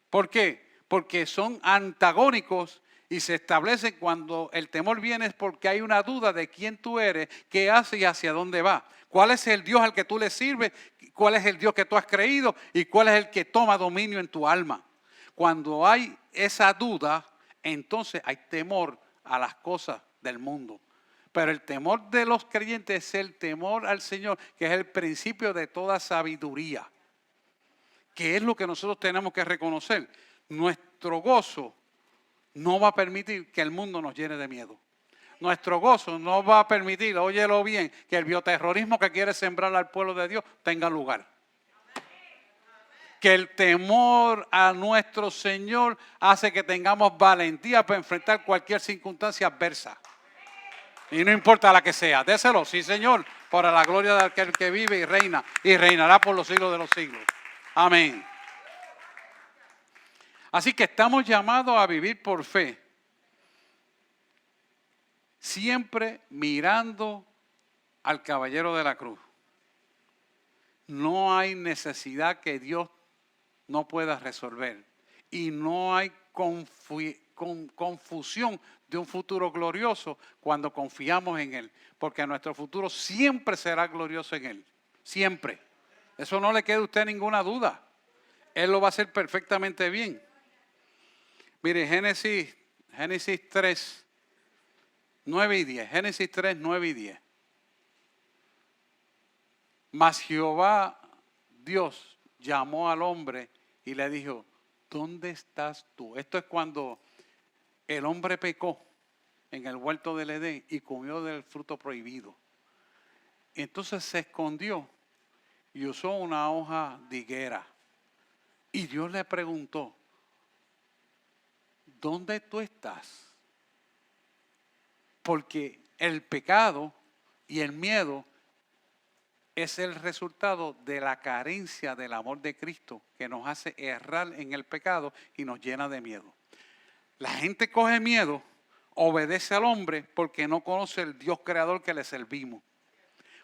¿Por qué? Porque son antagónicos y se establecen cuando el temor viene es porque hay una duda de quién tú eres, qué haces y hacia dónde vas. ¿Cuál es el Dios al que tú le sirves? ¿Cuál es el Dios que tú has creído? ¿Y cuál es el que toma dominio en tu alma? Cuando hay esa duda, entonces hay temor a las cosas del mundo. Pero el temor de los creyentes es el temor al Señor, que es el principio de toda sabiduría. Que es lo que nosotros tenemos que reconocer. Nuestro gozo no va a permitir que el mundo nos llene de miedo. Nuestro gozo no va a permitir, óyelo bien, que el bioterrorismo que quiere sembrar al pueblo de Dios tenga lugar. Que el temor a nuestro Señor hace que tengamos valentía para enfrentar cualquier circunstancia adversa. Y no importa la que sea, déselo, sí Señor, para la gloria de aquel que vive y reina, y reinará por los siglos de los siglos. Amén. Así que estamos llamados a vivir por fe, siempre mirando al caballero de la cruz. No hay necesidad que Dios no pueda resolver. Y no hay confusión de un futuro glorioso cuando confiamos en Él. Porque nuestro futuro siempre será glorioso en Él. Siempre. Eso no le queda a usted ninguna duda. Él lo va a hacer perfectamente bien. Mire, Génesis 3, 9 y 10. Génesis 3, 9 y 10. Mas Jehová, Dios, llamó al hombre y le dijo, ¿dónde estás tú? Esto es cuando el hombre pecó en el huerto del Edén y comió del fruto prohibido. Entonces se escondió y usó una hoja de higuera. Y Dios le preguntó, ¿dónde tú estás? Porque el pecado y el miedo es el resultado de la carencia del amor de Cristo que nos hace errar en el pecado y nos llena de miedo. La gente coge miedo, obedece al hombre porque no conoce el Dios creador que le servimos.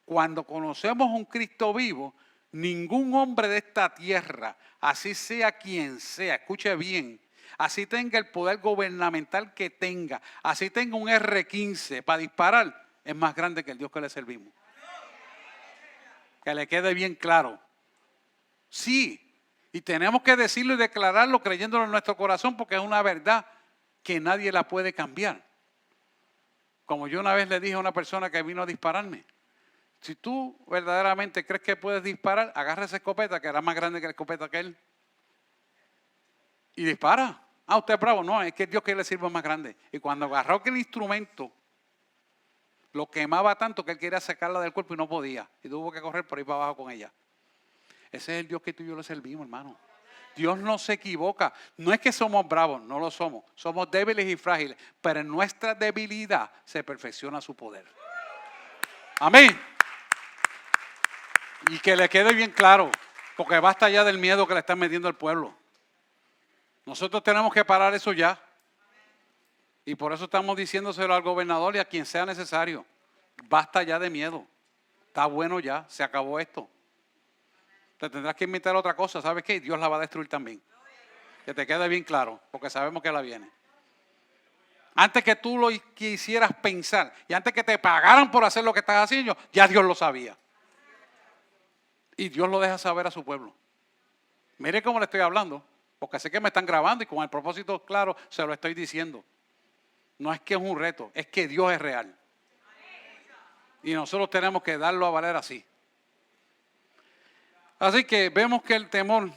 Cuando conocemos un Cristo vivo, ningún hombre de esta tierra, así sea quien sea, escuche bien, así tenga el poder gubernamental que tenga, así tenga un R-15 para disparar, es más grande que el Dios que le servimos. Que le quede bien claro. Sí, y tenemos que decirlo y declararlo creyéndolo en nuestro corazón porque es una verdad que nadie la puede cambiar. Como yo una vez le dije a una persona que vino a dispararme, si tú verdaderamente crees que puedes disparar, agarra esa escopeta que era más grande que la escopeta que él y dispara. Ah, usted es bravo. No, es que Dios que le sirve más grande. Y cuando agarró que el instrumento lo quemaba tanto que él quería sacarla del cuerpo y no podía. Y tuvo que correr por ahí para abajo con ella. Ese es el Dios que tú y yo le servimos, hermano. Dios no se equivoca. No es que somos bravos, no lo somos. Somos débiles y frágiles. Pero en nuestra debilidad se perfecciona su poder. Amén. Y que le quede bien claro, porque basta ya del miedo que le están metiendo al pueblo. Nosotros tenemos que parar eso ya. Y por eso estamos diciéndoselo al gobernador y a quien sea necesario. Basta ya de miedo. Está bueno ya, se acabó esto. Te tendrás que inventar otra cosa, ¿sabes qué? Dios la va a destruir también. Que te quede bien claro, porque sabemos que la viene. Antes que tú lo quisieras pensar y antes que te pagaran por hacer lo que estás haciendo, ya Dios lo sabía. Y Dios lo deja saber a su pueblo. Mire cómo le estoy hablando, porque sé que me están grabando y con el propósito claro se lo estoy diciendo. No es que es un reto, es que Dios es real. Y nosotros tenemos que darlo a valer así. Así que vemos que el temor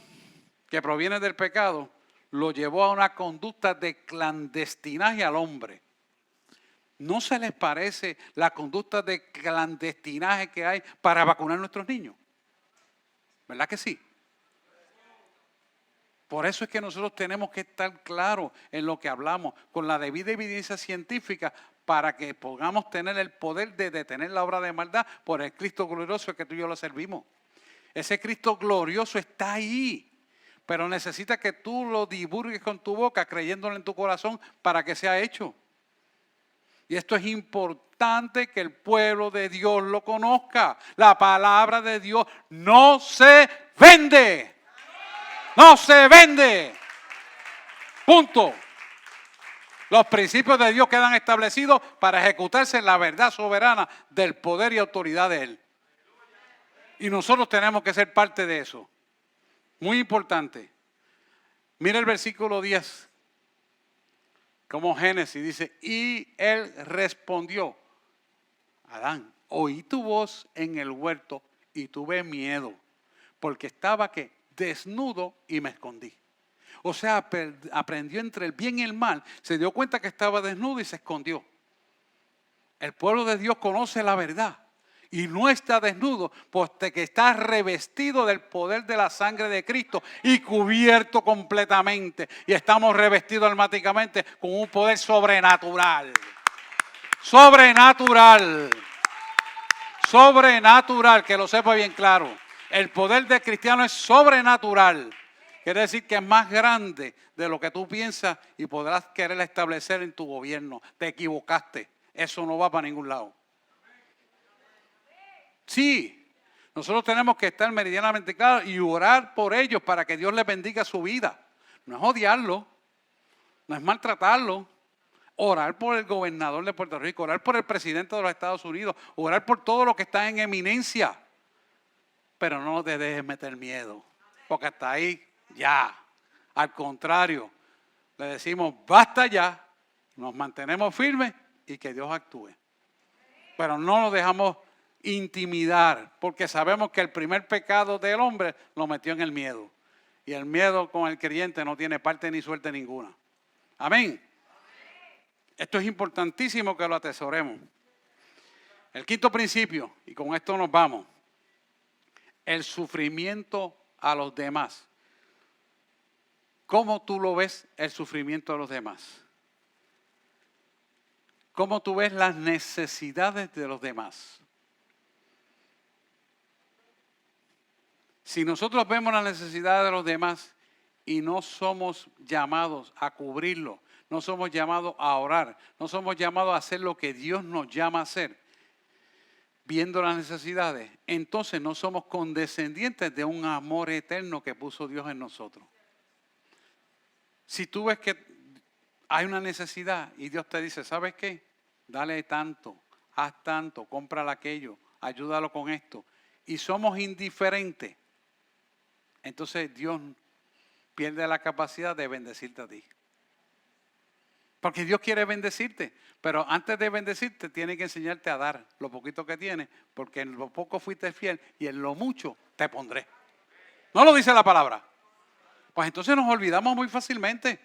que proviene del pecado lo llevó a una conducta de clandestinaje al hombre. ¿No se les parece la conducta de clandestinaje que hay para vacunar a nuestros niños? ¿Verdad que sí? Por eso es que nosotros tenemos que estar claros en lo que hablamos, con la debida evidencia científica, para que podamos tener el poder de detener la obra de maldad por el Cristo glorioso que tú y yo le servimos. Ese Cristo glorioso está ahí, pero necesita que tú lo divulgues con tu boca, creyéndolo en tu corazón para que sea hecho. Y esto es importante que el pueblo de Dios lo conozca. La palabra de Dios no se vende. No se vende. Punto. Los principios de Dios quedan establecidos para ejecutarse en la verdad soberana del poder y autoridad de Él. Y nosotros tenemos que ser parte de eso. Muy importante. Mira el versículo 10. Como Génesis dice, y Él respondió, Adán, oí tu voz en el huerto y tuve miedo, porque estaba que desnudo y me escondí. O sea, aprendió entre el bien y el mal, se dio cuenta que estaba desnudo y se escondió. El pueblo de Dios conoce la verdad y no está desnudo, puesto que está revestido del poder de la sangre de Cristo y cubierto completamente. Y estamos revestidos automáticamente con un poder sobrenatural. Sobrenatural. Sobrenatural, que lo sepa bien claro. El poder del cristiano es sobrenatural. Quiere decir que es más grande de lo que tú piensas y podrás querer establecer en tu gobierno. Te equivocaste. Eso no va para ningún lado. Sí, nosotros tenemos que estar meridianamente claros y orar por ellos para que Dios les bendiga su vida. No es odiarlo, no es maltratarlo. Orar por el gobernador de Puerto Rico, orar por el presidente de los Estados Unidos, orar por todo lo que está en eminencia. Pero no te dejes meter miedo, porque hasta ahí ya. Al contrario, le decimos basta ya, nos mantenemos firmes y que Dios actúe. Pero no nos dejamos intimidar, porque sabemos que el primer pecado del hombre lo metió en el miedo. Y el miedo con el creyente no tiene parte ni suerte ninguna. Amén. Esto es importantísimo que lo atesoremos. El quinto principio, y con esto nos vamos, el sufrimiento a los demás. ¿Cómo tú lo ves el sufrimiento a los demás? ¿Cómo tú ves las necesidades de los demás? Si nosotros vemos las necesidades de los demás y no somos llamados a cubrirlo, no somos llamados a orar, no somos llamados a hacer lo que Dios nos llama a hacer, viendo las necesidades, entonces no somos condescendientes de un amor eterno que puso Dios en nosotros. Si tú ves que hay una necesidad y Dios te dice, ¿sabes qué? Dale tanto, haz tanto, cómprale aquello, ayúdalo con esto. Y somos indiferentes. Entonces Dios pierde la capacidad de bendecirte a ti. Porque Dios quiere bendecirte. Pero antes de bendecirte tiene que enseñarte a dar lo poquito que tienes. Porque en lo poco fuiste fiel y en lo mucho te pondré. ¿No lo dice la palabra? Pues entonces nos olvidamos muy fácilmente.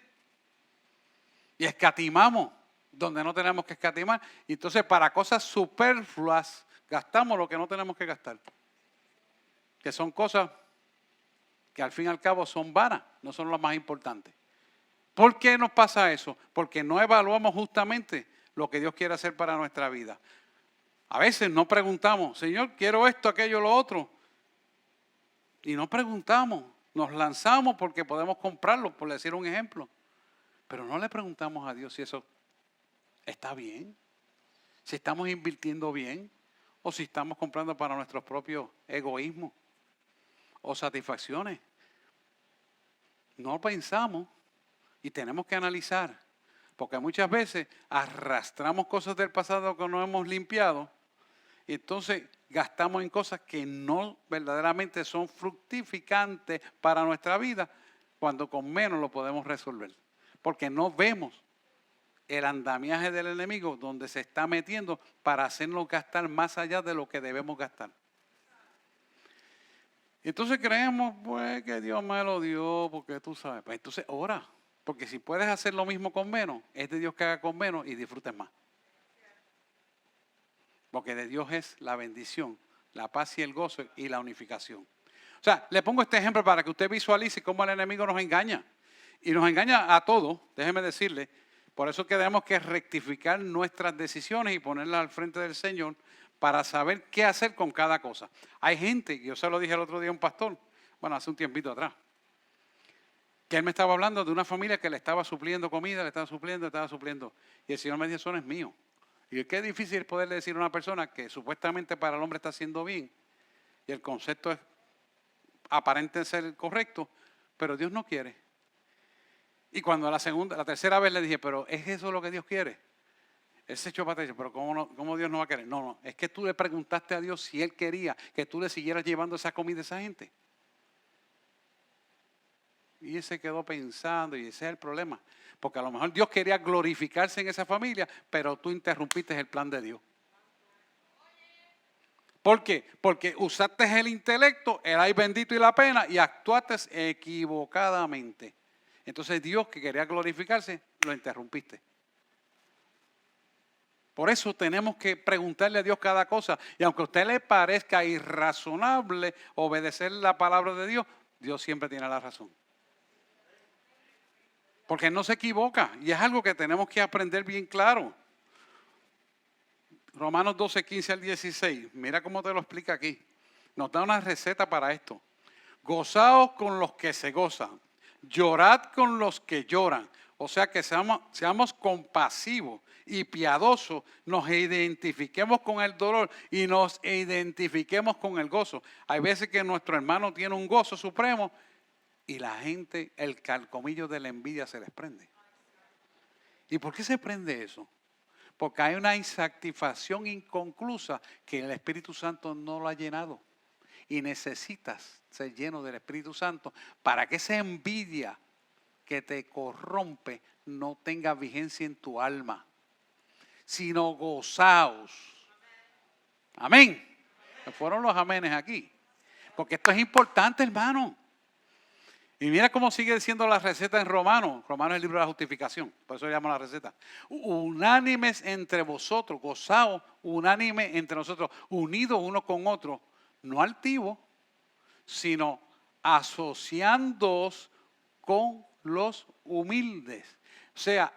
Y escatimamos donde no tenemos que escatimar. Y entonces para cosas superfluas gastamos lo que no tenemos que gastar. Que son cosas que al fin y al cabo son vanas, no son las más importantes. ¿Por qué nos pasa eso? Porque no evaluamos justamente lo que Dios quiere hacer para nuestra vida. A veces no preguntamos, Señor, quiero esto, aquello, lo otro. Y no preguntamos, nos lanzamos porque podemos comprarlo, por decir un ejemplo. Pero no le preguntamos a Dios si eso está bien, si estamos invirtiendo bien o si estamos comprando para nuestros propios egoísmos o satisfacciones. No pensamos y tenemos que analizar, porque muchas veces arrastramos cosas del pasado que no hemos limpiado y entonces gastamos en cosas que no verdaderamente son fructificantes para nuestra vida, cuando con menos lo podemos resolver. Porque no vemos el andamiaje del enemigo donde se está metiendo para hacernos gastar más allá de lo que debemos gastar. Entonces creemos pues que Dios me lo dio porque tú sabes. Pues entonces ora, porque si puedes hacer lo mismo con menos, es de Dios que haga con menos y disfrutes más. Porque de Dios es la bendición, la paz y el gozo y la unificación. O sea, le pongo este ejemplo para que usted visualice cómo el enemigo nos engaña. Y nos engaña a todos, déjeme decirle. Por eso que tenemos que rectificar nuestras decisiones y ponerlas al frente del Señor para saber qué hacer con cada cosa. Hay gente, yo se lo dije el otro día a un pastor, bueno, hace un tiempito atrás, que él me estaba hablando de una familia que le estaba supliendo comida, le estaba supliendo. Y el Señor me dijo, eso no es mío. Y qué difícil es poderle decir a una persona que supuestamente para el hombre está haciendo bien, y el concepto es aparente ser correcto, pero Dios no quiere. Y cuando la tercera vez le dije, pero ¿es eso lo que Dios quiere? Él se echó para atrás y dice, pero ¿cómo Dios no va a querer? No, es que tú le preguntaste a Dios si Él quería que tú le siguieras llevando esa comida a esa gente. Y él se quedó pensando y ese es el problema. Porque a lo mejor Dios quería glorificarse en esa familia, pero tú interrumpiste el plan de Dios. ¿Por qué? Porque usaste el intelecto, el ay bendito y la pena y actuaste equivocadamente. Entonces Dios, que quería glorificarse, lo interrumpiste. Por eso tenemos que preguntarle a Dios cada cosa. Y aunque a usted le parezca irrazonable obedecer la palabra de Dios, Dios siempre tiene la razón. Porque Él no se equivoca. Y es algo que tenemos que aprender bien claro. Romanos 12, 15 al 16. Mira cómo te lo explica aquí. Nos da una receta para esto. Gozaos con los que se gozan. Llorad con los que lloran. O sea que seamos compasivos y piadosos, nos identifiquemos con el dolor y nos identifiquemos con el gozo. Hay veces que nuestro hermano tiene un gozo supremo y la gente, el carcomillo de la envidia se les prende. ¿Y por qué se prende eso? Porque hay una insatisfacción inconclusa que el Espíritu Santo no lo ha llenado. Y necesitas ser lleno del Espíritu Santo para que esa envidia que te corrompe no tenga vigencia en tu alma, sino gozaos. Amén. Fueron los amenes aquí. Porque esto es importante, hermano. Y mira cómo sigue diciendo la receta en Romanos. Romanos es el libro de la justificación. Por eso le llamo la receta. Unánimes entre vosotros. Gozaos, unánime entre nosotros. Unidos uno con otro. No altivos, sino asociándoos con los humildes. O sea,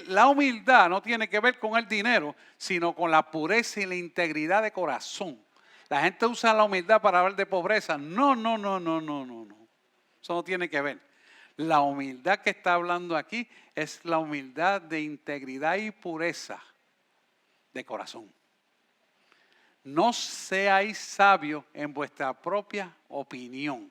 la humildad no tiene que ver con el dinero, sino con la pureza y la integridad de corazón. La gente usa la humildad para hablar de pobreza. No. Eso no tiene que ver. La humildad que está hablando aquí es la humildad de integridad y pureza de corazón. No seáis sabios en vuestra propia opinión.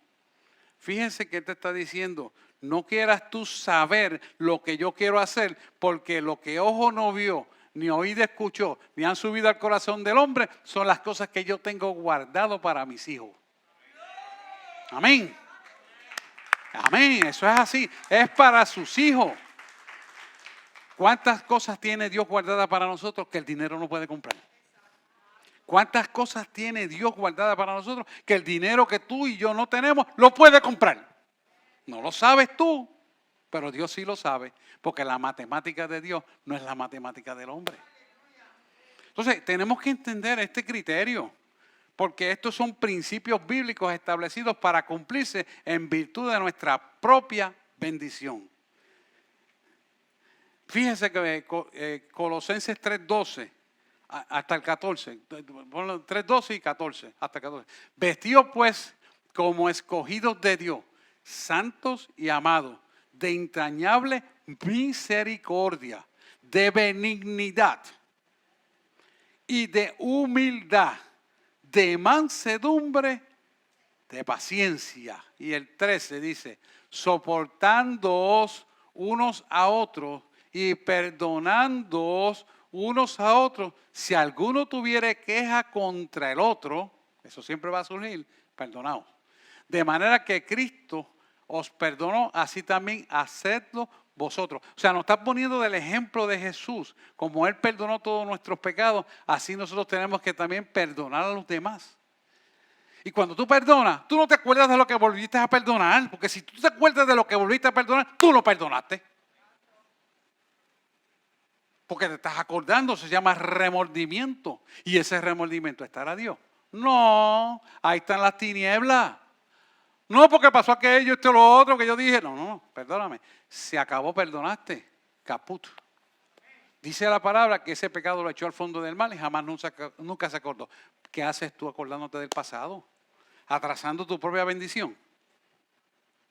Fíjense que te está diciendo, no quieras tú saber lo que yo quiero hacer, porque lo que ojo no vio, ni oído escuchó, ni han subido al corazón del hombre, son las cosas que yo tengo guardado para mis hijos. Amén. Amén, eso es así, es para sus hijos. ¿Cuántas cosas tiene Dios guardadas para nosotros que el dinero no puede comprar? ¿Cuántas cosas tiene Dios guardadas para nosotros que el dinero que tú y yo no tenemos lo puede comprar? No lo sabes tú, pero Dios sí lo sabe, porque la matemática de Dios no es la matemática del hombre. Entonces, tenemos que entender este criterio, porque estos son principios bíblicos establecidos para cumplirse en virtud de nuestra propia bendición. Fíjese que Colosenses 3:12 hasta el 14, 3:12 y 14, hasta el 14. Vestidos pues como escogidos de Dios, santos y amados, de entrañable misericordia, de benignidad y de humildad, de mansedumbre, de paciencia. Y el 13 dice, soportándoos unos a otros y perdonándoos unos a otros, si alguno tuviere queja contra el otro, eso siempre va a surgir, perdonaos. De manera que Cristo os perdonó, así también hacedlo vosotros. O sea, nos está poniendo del ejemplo de Jesús, como Él perdonó todos nuestros pecados, así nosotros tenemos que también perdonar a los demás. Y cuando tú perdonas, tú no te acuerdas de lo que volviste a perdonar, porque si tú te acuerdas de lo que volviste a perdonar, tú lo perdonaste. Porque te estás acordando, se llama remordimiento. Y ese remordimiento estará Dios. No, ahí están las tinieblas. No, porque pasó aquello, esto, lo otro, que yo dije. No, perdóname. Se acabó, perdonaste. Caput. Dice la palabra que ese pecado lo echó al fondo del mar y jamás nunca se acordó. ¿Qué haces tú acordándote del pasado? Atrasando tu propia bendición.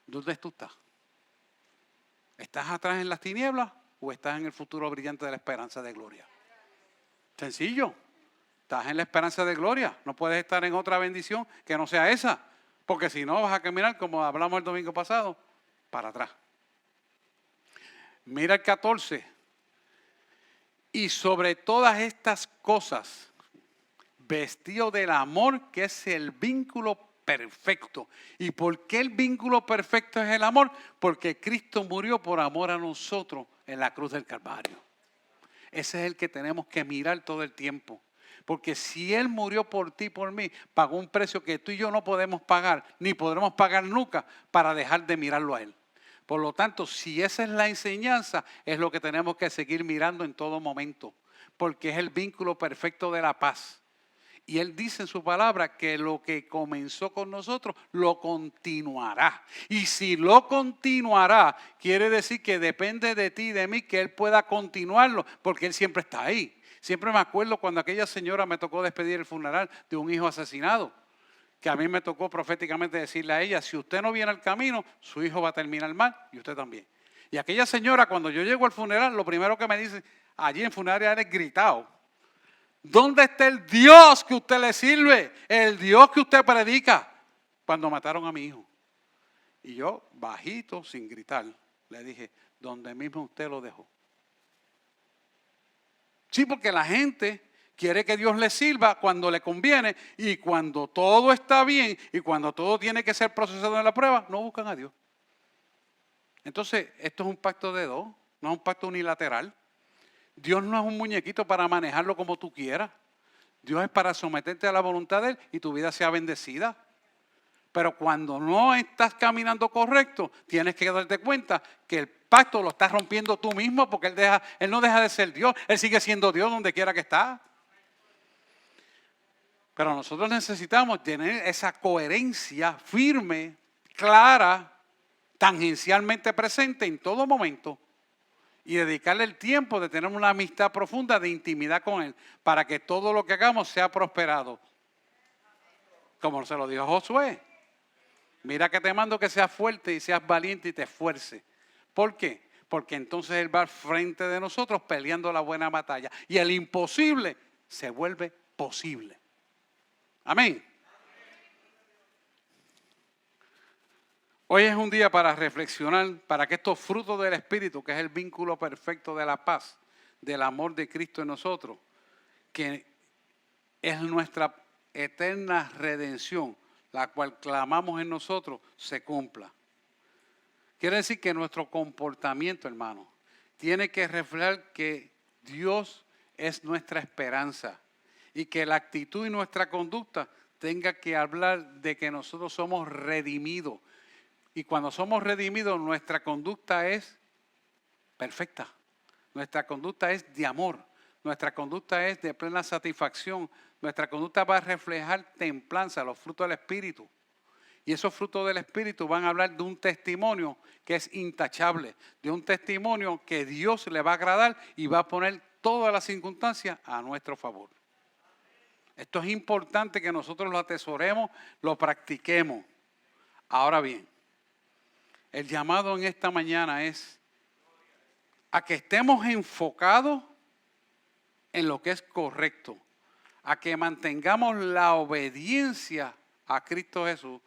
¿Dónde tú estás? ¿Estás atrás en las tinieblas o estás en el futuro brillante de la esperanza de gloria? Sencillo. Estás en la esperanza de gloria. No puedes estar en otra bendición que no sea esa. Porque si no vas a caminar, como hablamos el domingo pasado, para atrás. Mira el 14. Y sobre todas estas cosas, vestido del amor, que es el vínculo perfecto. ¿Y por qué el vínculo perfecto es el amor? Porque Cristo murió por amor a nosotros en la cruz del Calvario. Ese es el que tenemos que mirar todo el tiempo. Porque si Él murió por ti y por mí, pagó un precio que tú y yo no podemos pagar, ni podremos pagar nunca, para dejar de mirarlo a Él. Por lo tanto, si esa es la enseñanza, es lo que tenemos que seguir mirando en todo momento. Porque es el vínculo perfecto de la paz. Y Él dice en su palabra que lo que comenzó con nosotros lo continuará. Y si lo continuará, quiere decir que depende de ti y de mí que Él pueda continuarlo, porque Él siempre está ahí. Siempre me acuerdo cuando aquella señora me tocó despedir el funeral de un hijo asesinado, que a mí me tocó proféticamente decirle a ella, si usted no viene al camino, su hijo va a terminar mal y usted también. Y aquella señora, cuando yo llego al funeral, lo primero que me dice, allí en funeraria eres gritado, ¿dónde está el Dios que usted le sirve? El Dios que usted predica. Cuando mataron a mi hijo. Y yo, bajito, sin gritar, le dije, donde mismo usted lo dejó. Sí, porque la gente quiere que Dios le sirva cuando le conviene y cuando todo está bien y cuando todo tiene que ser procesado en la prueba, no buscan a Dios. Entonces, esto es un pacto de dos, no es un pacto unilateral. Dios no es un muñequito para manejarlo como tú quieras. Dios es para someterte a la voluntad de Él y tu vida sea bendecida. Pero cuando no estás caminando correcto, tienes que darte cuenta que el pacto lo estás rompiendo tú mismo porque Él no deja de ser Dios. Él sigue siendo Dios donde quiera que está. Pero nosotros necesitamos tener esa coherencia firme, clara, tangencialmente presente en todo momento y dedicarle el tiempo de tener una amistad profunda de intimidad con Él para que todo lo que hagamos sea prosperado. Como se lo dijo Josué. Mira que te mando que seas fuerte y seas valiente y te esfuerces. ¿Por qué? Porque entonces Él va al frente de nosotros peleando la buena batalla. Y el imposible se vuelve posible. Amén. Hoy es un día para reflexionar, para que estos frutos del Espíritu, que es el vínculo perfecto de la paz, del amor de Cristo en nosotros, que es nuestra eterna redención, la cual clamamos en nosotros, se cumpla. Quiere decir que nuestro comportamiento, hermano, tiene que reflejar que Dios es nuestra esperanza y que la actitud y nuestra conducta tenga que hablar de que nosotros somos redimidos. Y cuando somos redimidos, nuestra conducta es perfecta. Nuestra conducta es de amor. Nuestra conducta es de plena satisfacción. Nuestra conducta va a reflejar templanza, los frutos del Espíritu. Y esos frutos del Espíritu van a hablar de un testimonio que es intachable, de un testimonio que Dios le va a agradar y va a poner todas las circunstancias a nuestro favor. Esto es importante que nosotros lo atesoremos, lo practiquemos. Ahora bien, el llamado en esta mañana es a que estemos enfocados en lo que es correcto, a que mantengamos la obediencia a Cristo Jesús,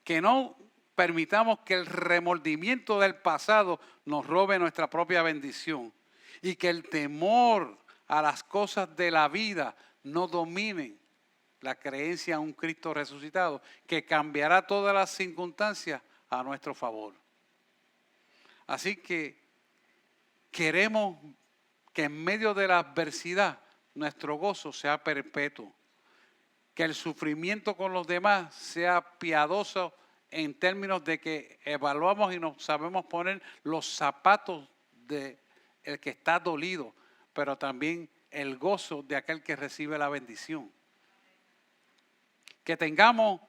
que no permitamos que el remordimiento del pasado nos robe nuestra propia bendición y que el temor a las cosas de la vida no domine la creencia en un Cristo resucitado, que cambiará todas las circunstancias a nuestro favor. Así que queremos que en medio de la adversidad nuestro gozo sea perpetuo, que el sufrimiento con los demás sea piadoso en términos de que evaluamos y nos sabemos poner los zapatos de el que está dolido, pero también el gozo de aquel que recibe la bendición. Que tengamos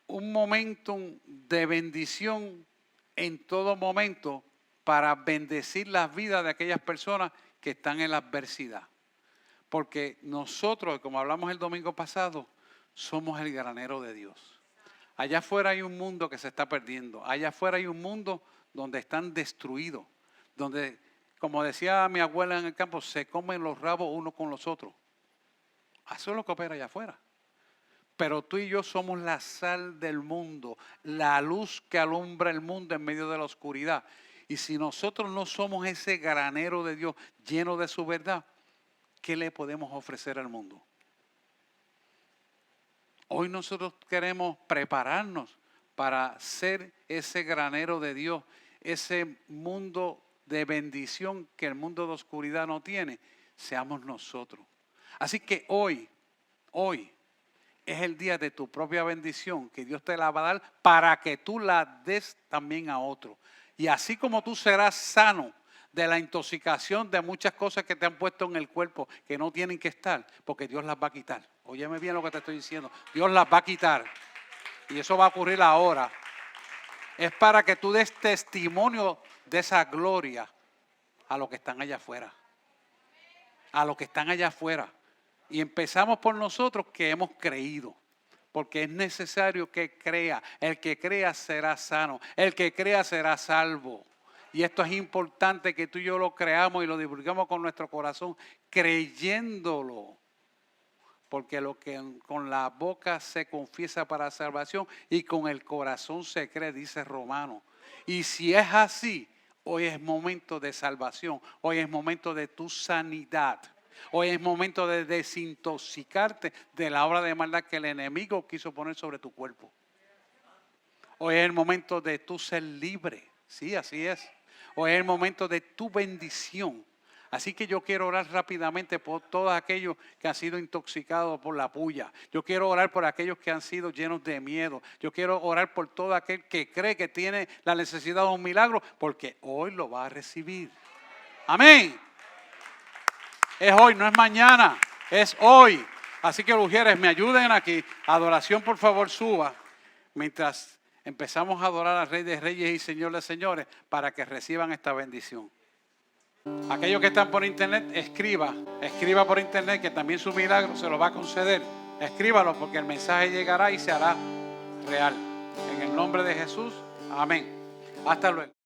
un momento de bendición en todo momento para bendecir las vidas de aquellas personas que están en la adversidad. Porque nosotros, como hablamos el domingo pasado, somos el granero de Dios. Allá afuera hay un mundo que se está perdiendo. Allá afuera hay un mundo donde están destruidos. Donde, como decía mi abuela en el campo, se comen los rabos unos con los otros. Eso es lo que opera allá afuera. Pero tú y yo somos la sal del mundo, la luz que alumbra el mundo en medio de la oscuridad. Y si nosotros no somos ese granero de Dios lleno de su verdad, ¿qué le podemos ofrecer al mundo? Hoy nosotros queremos prepararnos para ser ese granero de Dios, ese mundo de bendición que el mundo de oscuridad no tiene, seamos nosotros. Así que hoy es el día de tu propia bendición que Dios te la va a dar para que tú la des también a otro. Y así como tú serás sano de la intoxicación de muchas cosas que te han puesto en el cuerpo que no tienen que estar, porque Dios las va a quitar. Óyeme bien lo que te estoy diciendo. Dios las va a quitar. Y eso va a ocurrir ahora. Es para que tú des testimonio de esa gloria a los que están allá afuera. A los que están allá afuera. Y empezamos por nosotros que hemos creído. Porque es necesario que crea. El que crea será sano. El que crea será salvo. Y esto es importante que tú y yo lo creamos y lo divulgamos con nuestro corazón, creyéndolo. Porque lo que con la boca se confiesa para salvación y con el corazón se cree, dice Romano. Y si es así, hoy es momento de salvación. Hoy es momento de tu sanidad. Hoy es momento de desintoxicarte de la obra de maldad que el enemigo quiso poner sobre tu cuerpo. Hoy es el momento de tú ser libre. Sí, así es. Hoy es el momento de tu bendición. Así que yo quiero orar rápidamente por todos aquellos que han sido intoxicados por la puya. Yo quiero orar por aquellos que han sido llenos de miedo. Yo quiero orar por todo aquel que cree que tiene la necesidad de un milagro, porque hoy lo va a recibir. Amén. Es hoy, no es mañana, es hoy. Así que, mujeres, me ayuden aquí. Adoración, por favor, suba. Mientras empezamos a adorar al Rey de Reyes y Señor de Señores para que reciban esta bendición. Aquellos que están por internet, escriba por internet que también su milagro se lo va a conceder. Escríbalo porque el mensaje llegará y se hará real. En el nombre de Jesús, amén. Hasta luego.